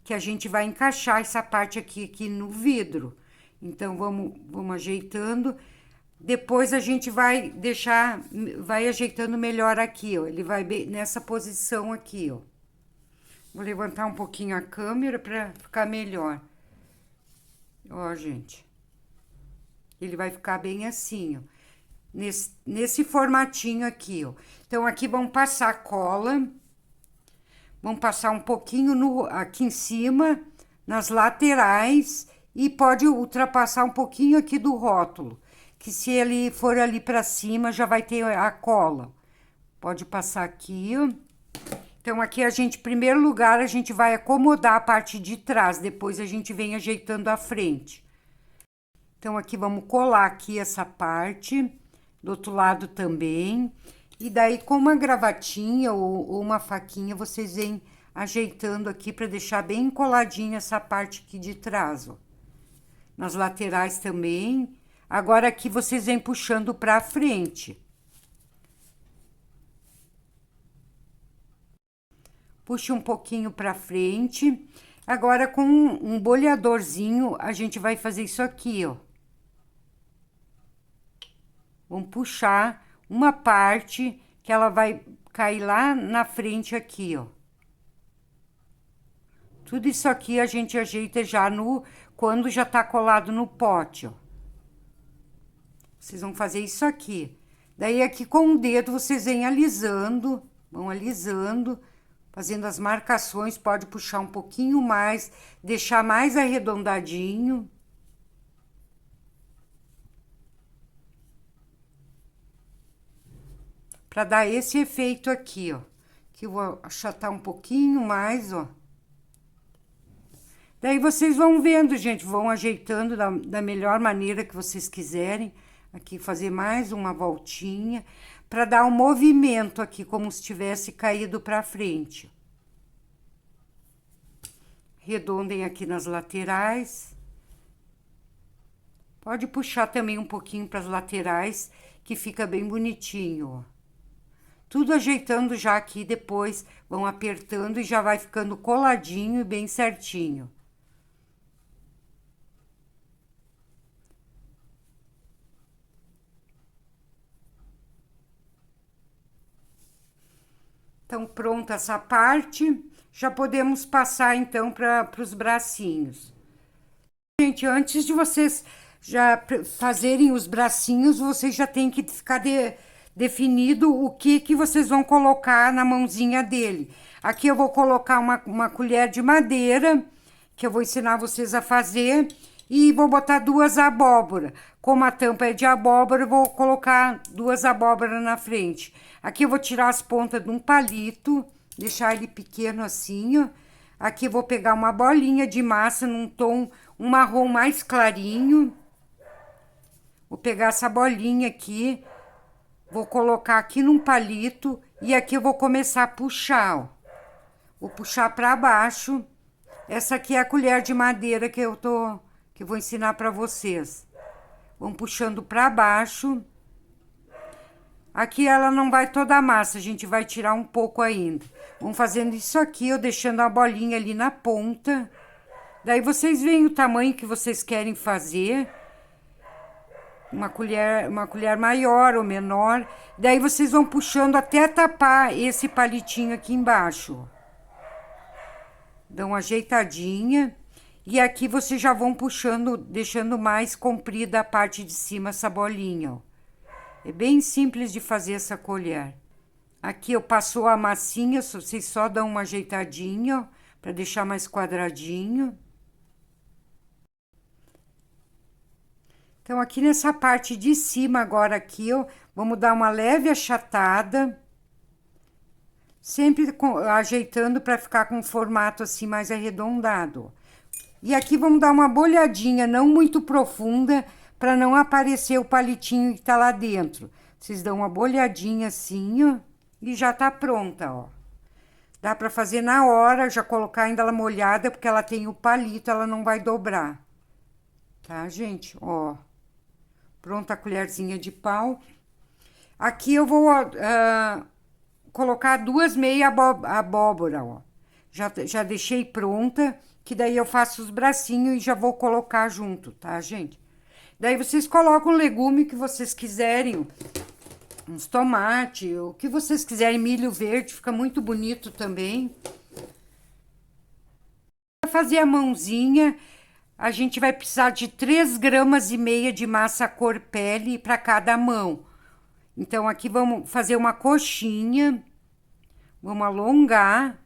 Speaker 1: que a gente vai encaixar essa parte aqui no vidro. Então, vamos ajeitando. Depois a gente vai vai ajeitando melhor aqui, ó. Ele vai bem nessa posição aqui, ó. Vou levantar um pouquinho a câmera para ficar melhor. Ó, gente. Ele vai ficar bem assim, ó. Nesse formatinho aqui, ó. Então, aqui vamos passar cola. Vamos passar um pouquinho aqui em cima, nas laterais. E pode ultrapassar um pouquinho aqui do rótulo. Que se ele for ali para cima, já vai ter a cola. Pode passar aqui, ó. Então, aqui em primeiro lugar, a gente vai acomodar a parte de trás. Depois, a gente vem ajeitando a frente. Então, aqui vamos colar aqui essa parte. Do outro lado também. E daí, com uma gravatinha ou uma faquinha, vocês vêm ajeitando aqui para deixar bem coladinha essa parte aqui de trás, ó. Nas laterais também. Agora, aqui vocês vêm puxando para frente. Puxa um pouquinho para frente. Agora, com um boleadorzinho, a gente vai fazer isso aqui, ó. Vamos puxar uma parte que ela vai cair lá na frente aqui, ó. Tudo isso aqui a gente ajeita já quando já tá colado no pote, ó. Vocês vão fazer isso aqui. Daí, aqui com o dedo, vocês vão alisando, fazendo as marcações. Pode puxar um pouquinho mais, deixar mais arredondadinho. Para dar esse efeito aqui, ó. Que eu vou achatar um pouquinho mais, ó. Daí, vocês vão vendo, gente, vão ajeitando da melhor maneira que vocês quiserem. Aqui, fazer mais uma voltinha, para dar um movimento aqui, como se tivesse caído para frente. Arredondem aqui nas laterais. Pode puxar também um pouquinho para as laterais, que fica bem bonitinho, ó. Tudo ajeitando já aqui, depois vão apertando e já vai ficando coladinho e bem certinho. Então, pronta essa parte, já podemos passar, então, para os bracinhos. Gente, antes de vocês já fazerem os bracinhos, vocês já tem que ficar definido o que vocês vão colocar na mãozinha dele. Aqui eu vou colocar uma colher de madeira, que eu vou ensinar vocês a fazer, e vou botar 2 abóboras. Como a tampa é de abóbora, eu vou colocar 2 abóboras na frente. Aqui eu vou tirar as pontas de um palito, deixar ele pequeno assim, ó. Aqui eu vou pegar uma bolinha de massa num tom, um marrom mais clarinho. Vou pegar essa bolinha aqui, vou colocar aqui num palito e aqui eu vou começar a puxar, ó. Vou puxar para baixo. Essa aqui é a colher de madeira que eu vou ensinar para vocês. Vamos puxando para baixo. Aqui ela não vai toda a massa, a gente vai tirar um pouco ainda. Vamos fazendo isso aqui, eu deixando a bolinha ali na ponta. Daí vocês veem o tamanho que vocês querem fazer. Uma colher maior ou menor. Daí vocês vão puxando até tapar esse palitinho aqui embaixo. Dão uma ajeitadinha. E aqui vocês já vão puxando, deixando mais comprida a parte de cima, essa bolinha, ó. É bem simples de fazer essa colher. Aqui eu passo a massinha, vocês só dão uma ajeitadinha, ó, para deixar mais quadradinho. Então, aqui nessa parte de cima agora aqui, ó, vamos dar uma leve achatada. Sempre ajeitando para ficar com um formato assim mais arredondado. E aqui vamos dar uma bolhadinha, não muito profunda, para não aparecer o palitinho que tá lá dentro. Vocês dão uma bolhadinha assim, ó, e já tá pronta, ó. Dá pra fazer na hora, já colocar ainda ela molhada, porque ela tem o palito, ela não vai dobrar. Tá, gente? Ó. Pronta a colherzinha de pau. Aqui eu vou colocar 2 meia abóbora, ó. Já deixei pronta, que daí eu faço os bracinhos e já vou colocar junto, tá, gente? Daí vocês colocam o legume que vocês quiserem, uns tomates, o que vocês quiserem, milho verde, fica muito bonito também. Para fazer a mãozinha, a gente vai precisar de 3,5 gramas de massa cor pele para cada mão. Então, aqui vamos fazer uma coxinha, vamos alongar.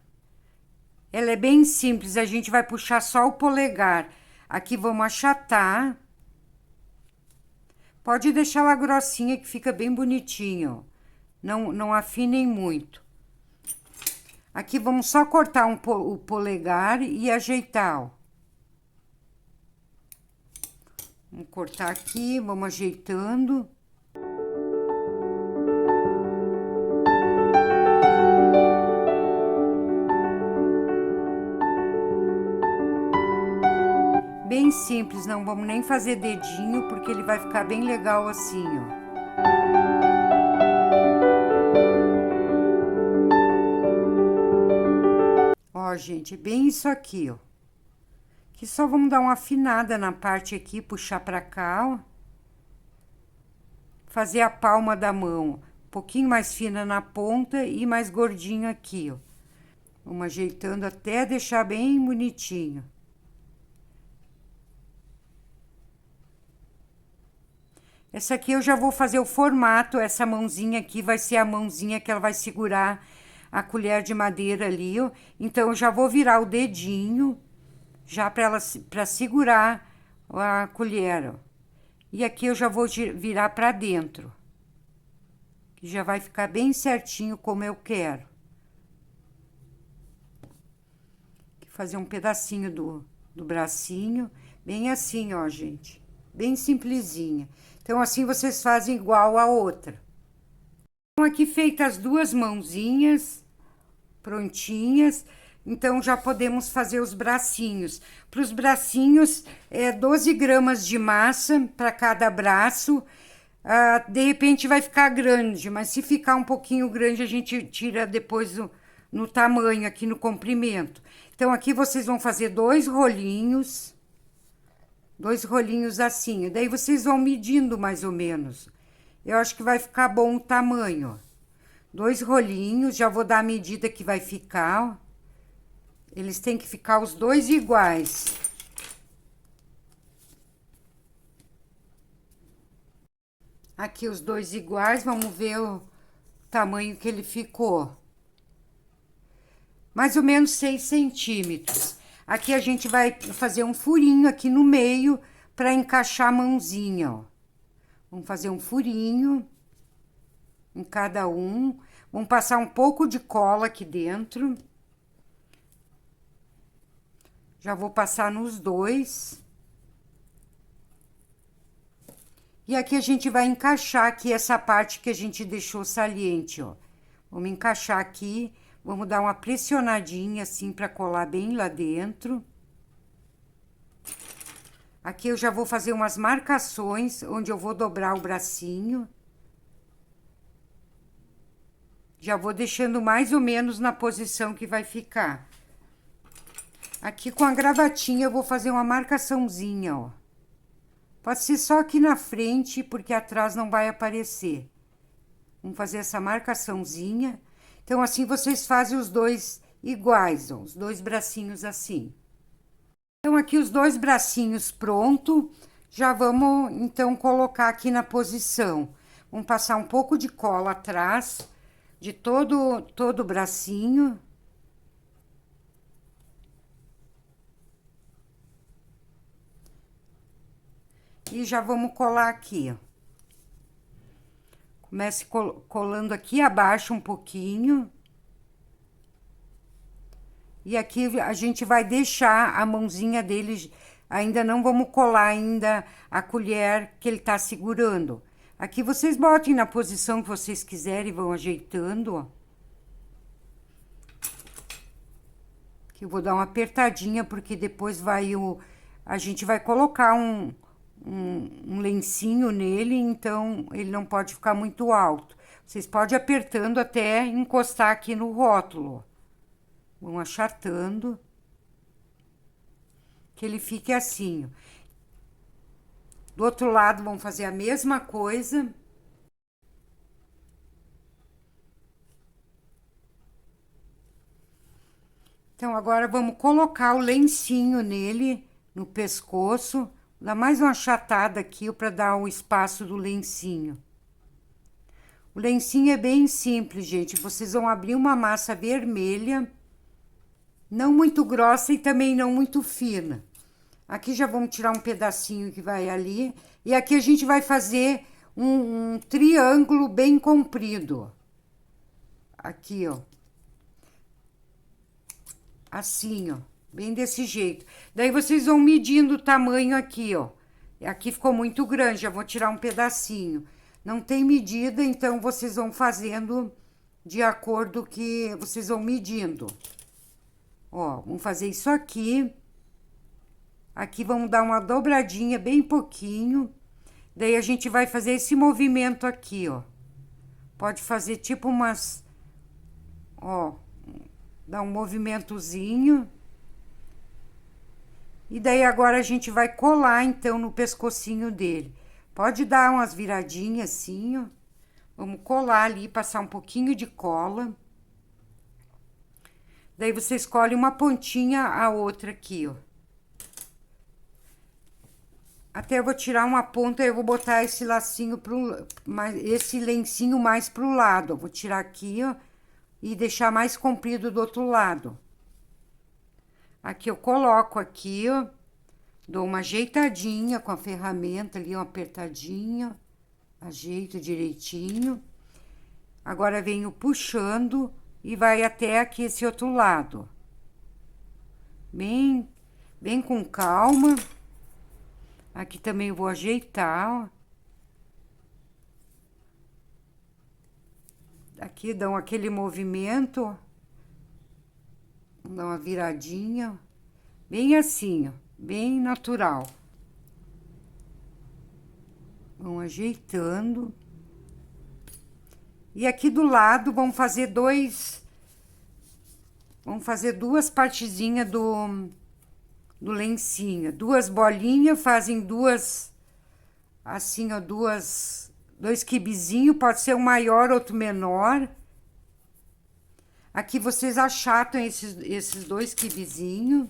Speaker 1: Ela é bem simples, a gente vai puxar só o polegar. Aqui vamos achatar. Pode deixar ela grossinha que fica bem bonitinho. Não afinem muito. Aqui vamos só cortar o polegar e ajeitar, ó. Vamos cortar aqui, vamos ajeitando. Bem simples, não vamos nem fazer dedinho, porque ele vai ficar bem legal assim, ó. Ó, gente, bem isso aqui, ó. Aqui só vamos dar uma afinada na parte aqui, puxar pra cá, ó. Fazer a palma da mão, um pouquinho mais fina na ponta e mais gordinho aqui, ó. Vamos ajeitando até deixar bem bonitinho. Essa aqui eu já vou fazer o formato, essa mãozinha aqui vai ser a mãozinha que ela vai segurar a colher de madeira ali, ó. Então, eu já vou virar o dedinho, já para segurar a colher, ó. E aqui eu já vou virar para dentro, que já vai ficar bem certinho como eu quero. Fazer um pedacinho do bracinho, bem assim, ó, gente. Bem simplesinha. Então, assim vocês fazem igual a outra. Então, aqui feitas as 2 mãozinhas, prontinhas. Então, já podemos fazer os bracinhos. Para os bracinhos, 12 gramas de massa para cada braço. De repente, vai ficar grande, mas se ficar um pouquinho grande, a gente tira depois no tamanho, aqui no comprimento. Então, aqui vocês vão fazer 2 rolinhos. 2 rolinhos assim. Daí, vocês vão medindo mais ou menos. Eu acho que vai ficar bom o tamanho, ó. 2 rolinhos, já vou dar a medida que vai ficar, ó. Eles têm que ficar os 2 iguais. Aqui os 2 iguais, vamos ver o tamanho que ele ficou. Mais ou menos 6 centímetros. Aqui a gente vai fazer um furinho aqui no meio para encaixar a mãozinha, ó. Vamos fazer um furinho em cada um. Vamos passar um pouco de cola aqui dentro. Já vou passar nos 2. E aqui a gente vai encaixar aqui essa parte que a gente deixou saliente, ó. Vamos encaixar aqui, vamos dar uma pressionadinha assim para colar bem lá dentro. Aqui eu já vou fazer umas marcações, onde eu vou dobrar o bracinho. Já vou deixando mais ou menos na posição que vai ficar. Aqui com a gravatinha eu vou fazer uma marcaçãozinha, ó. Pode ser só aqui na frente, porque atrás não vai aparecer. Vamos fazer essa marcaçãozinha. Então, assim, vocês fazem os 2 iguais, ó, os 2 bracinhos assim. Então, aqui os 2 bracinhos pronto, já vamos, então, colocar aqui na posição. Vamos passar um pouco de cola atrás de todo o bracinho. E já vamos colar aqui, ó. Comece colando aqui abaixo um pouquinho. E aqui a gente vai deixar a mãozinha dele, ainda não vamos colar ainda a colher que ele tá segurando. Aqui vocês botem na posição que vocês quiserem e vão ajeitando, ó. Eu vou dar uma apertadinha, porque depois a gente vai colocar um lencinho nele, então ele não pode ficar muito alto. Vocês podem ir apertando até encostar aqui no rótulo. Vão achatando, que ele fique assim. Do outro lado, vamos fazer a mesma coisa. Então, agora vamos colocar o lencinho nele, no pescoço. Dá mais uma achatada aqui para dar o espaço do lencinho. O lencinho é bem simples, gente. Vocês vão abrir uma massa vermelha, não muito grossa e também não muito fina. Aqui já vamos tirar um pedacinho que vai ali. E aqui a gente vai fazer um triângulo bem comprido. Aqui, ó. Assim, ó. Bem desse jeito. Daí vocês vão medindo o tamanho aqui, ó. Aqui ficou muito grande, já vou tirar um pedacinho. Não tem medida, então vocês vão fazendo de acordo que vocês vão medindo. Ó, vamos fazer isso aqui. Aqui vamos dar uma dobradinha bem pouquinho. Daí a gente vai fazer esse movimento aqui, ó. Pode fazer tipo umas... Ó, dá um movimentozinho. E daí agora a gente vai colar, então, no pescocinho dele. Pode dar umas viradinhas assim, ó. Vamos colar ali, passar um pouquinho de cola. Daí você escolhe uma pontinha, a outra aqui, ó. Até eu vou tirar uma ponta e eu vou botar esse lacinho esse lencinho mais pro lado. Eu vou tirar aqui, ó, e deixar mais comprido do outro lado. Aqui eu coloco aqui, ó, dou uma ajeitadinha com a ferramenta ali, uma apertadinha, ajeito direitinho. Agora venho puxando e vai até aqui esse outro lado. Bem com calma. Aqui também eu vou ajeitar, ó. Aqui dão aquele movimento, ó. Dá uma viradinha, bem assim, ó, bem natural. Vão ajeitando. E aqui do lado vamos fazer duas partezinhas do lencinho. Duas bolinhas, fazem duas, assim, ó, dois quibezinhos, pode ser um maior, outro menor. Aqui vocês achatam esses dois quibezinhos,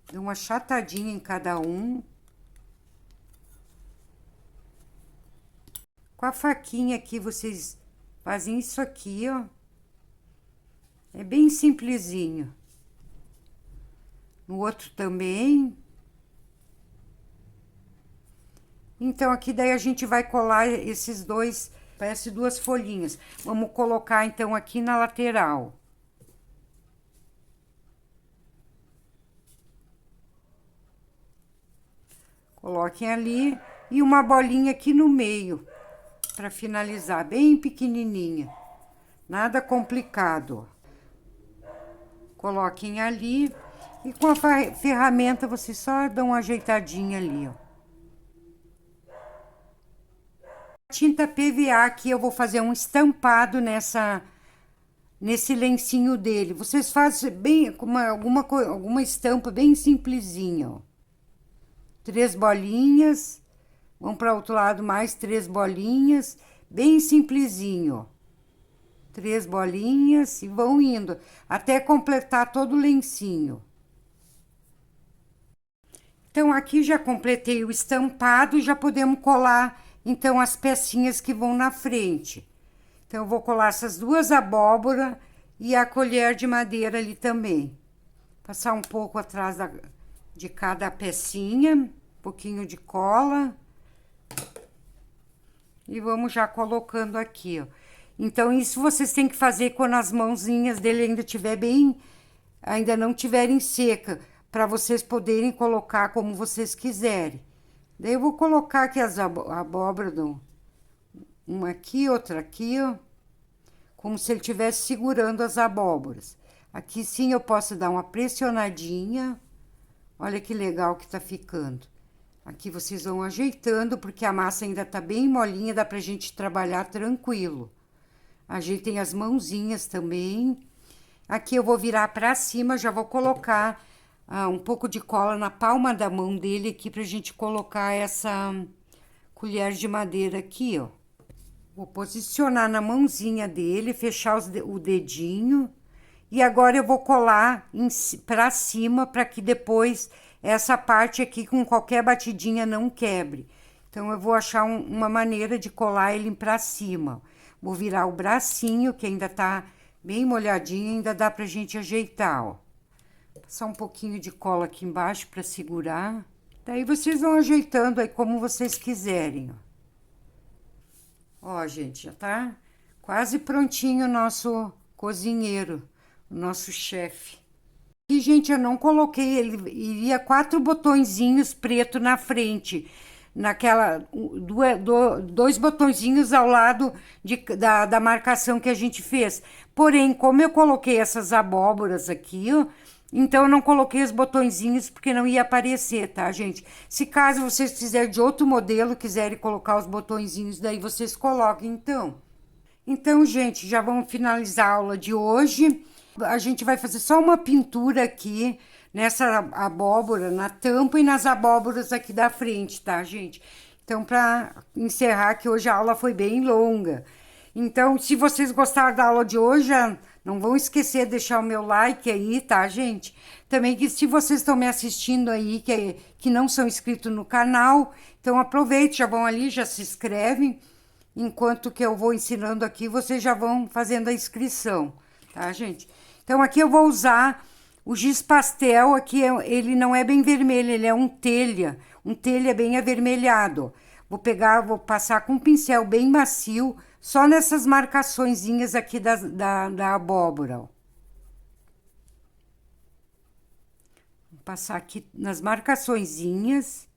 Speaker 1: dão uma achatadinha em cada um. Com a faquinha aqui, vocês fazem isso aqui, ó. É bem simplesinho. No outro também. Então, aqui daí a gente vai colar esses dois, parece duas folhinhas. Vamos colocar, então, aqui na lateral. Coloquem ali e uma bolinha aqui no meio, para finalizar, bem pequenininha. Nada complicado. Coloquem ali e com a ferramenta vocês só dão uma ajeitadinha ali, ó. Tinta PVA aqui eu vou fazer um estampado nesse lencinho dele. Vocês fazem bem com alguma estampa bem simplesinha, ó. 3 bolinhas, vão para o outro lado mais 3 bolinhas, bem simplesinho, ó. 3 bolinhas e vão indo até completar todo o lencinho. Então, aqui já completei o estampado e já podemos colar, então, as pecinhas que vão na frente. Então, eu vou colar essas duas abóboras e a colher de madeira ali também. Passar um pouco atrás de cada pecinha, um pouquinho de cola. E vamos já colocando aqui, ó. Então, isso vocês têm que fazer quando as mãozinhas dele ainda não tiverem seca, para vocês poderem colocar como vocês quiserem. Daí eu vou colocar aqui as abóboras, uma aqui, outra aqui, ó, como se ele estivesse segurando as abóboras. Aqui sim eu posso dar uma pressionadinha. Olha que legal que tá ficando. Aqui vocês vão ajeitando, porque a massa ainda tá bem molinha, dá pra gente trabalhar tranquilo. Ajeitem as mãozinhas também. Aqui eu vou virar pra cima, já vou colocar um pouco de cola na palma da mão dele aqui pra gente colocar essa colher de madeira aqui, ó. Vou posicionar na mãozinha dele, fechar o dedinho. E agora eu vou colar pra cima, para que depois essa parte aqui com qualquer batidinha não quebre. Então, eu vou achar uma maneira de colar ele pra cima. Vou virar o bracinho, que ainda tá bem molhadinho, ainda dá pra gente ajeitar, ó. Passar um pouquinho de cola aqui embaixo pra segurar. Daí, vocês vão ajeitando aí como vocês quiserem, ó. Ó, gente, já tá quase prontinho o nosso cozinheiro, o nosso chefe. E, gente, eu não coloquei, ele iria 4 botõezinhos preto na frente, dois botõezinhos ao lado da marcação que a gente fez. Porém, como eu coloquei essas abóboras aqui, ó, então eu não coloquei os botõezinhos porque não ia aparecer, tá, gente? Se caso vocês fizerem de outro modelo, quiserem colocar os botõezinhos, daí vocês coloquem, então. Então, gente, já vamos finalizar a aula de hoje. A gente vai fazer só uma pintura aqui nessa abóbora, na tampa e nas abóboras aqui da frente, tá, gente? Então, para encerrar, que hoje a aula foi bem longa. Então, se vocês gostaram da aula de hoje, não vão esquecer de deixar o meu like aí, tá, gente? Também que se vocês estão me assistindo aí, que não são inscritos no canal, então aproveite, já vão ali, já se inscrevem. Enquanto que eu vou ensinando aqui, vocês já vão fazendo a inscrição, tá, gente? Então, aqui eu vou usar o giz pastel, aqui ele não é bem vermelho, ele é um telha bem avermelhado. Vou pegar, vou passar com um pincel bem macio, só nessas marcaçõezinhas aqui da abóbora, ó. Vou passar aqui nas marcaçõezinhas.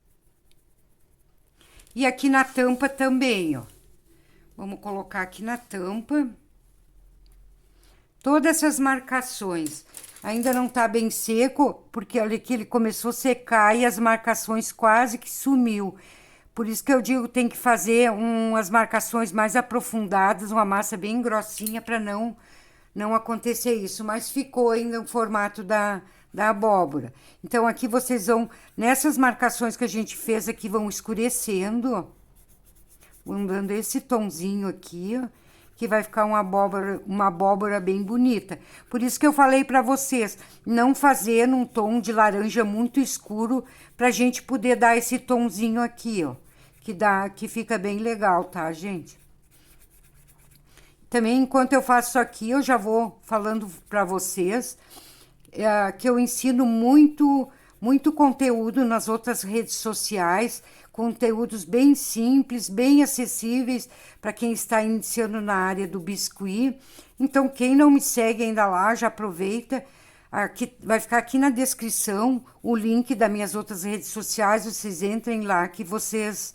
Speaker 1: E aqui na tampa também, ó. Vamos colocar aqui na tampa. Todas essas marcações. Ainda não tá bem seco, porque olha que ele começou a secar e as marcações quase que sumiu. Por isso que eu digo, tem que fazer umas marcações mais aprofundadas, uma massa bem grossinha para não acontecer isso. Mas ficou ainda o formato da abóbora. Então, aqui vocês vão, nessas marcações que a gente fez aqui, vão escurecendo, ó. Vão dando esse tonzinho aqui, ó, que vai ficar uma abóbora bem bonita. Por isso que eu falei para vocês, não fazer num tom de laranja muito escuro, pra gente poder dar esse tonzinho aqui, ó, que fica bem legal, tá, gente? Também, enquanto eu faço isso aqui, eu já vou falando para vocês que eu ensino muito conteúdo nas outras redes sociais, conteúdos bem simples, bem acessíveis para quem está iniciando na área do biscuit. Então, quem não me segue ainda lá, já aproveita. Aqui, vai ficar aqui na descrição o link das minhas outras redes sociais, vocês entrem lá que vocês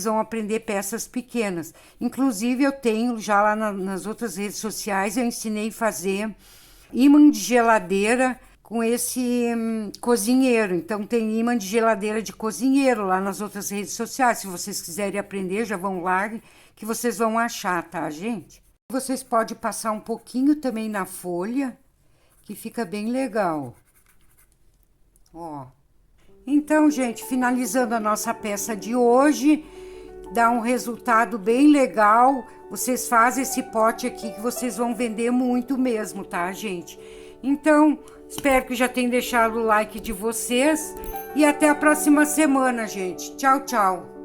Speaker 1: vão aprender peças pequenas. Inclusive, eu tenho já lá nas outras redes sociais, eu ensinei a fazer ímã de geladeira com esse cozinheiro. Então, tem imã de geladeira de cozinheiro lá nas outras redes sociais. Se vocês quiserem aprender, já vão lá que vocês vão achar, tá, gente? Vocês podem passar um pouquinho também na folha, que fica bem legal. Ó. Então, gente, finalizando a nossa peça de hoje, dá um resultado bem legal. Vocês fazem esse pote aqui que vocês vão vender muito mesmo, tá, gente? Então, espero que já tenham deixado o like de vocês e até a próxima semana, gente. Tchau, tchau.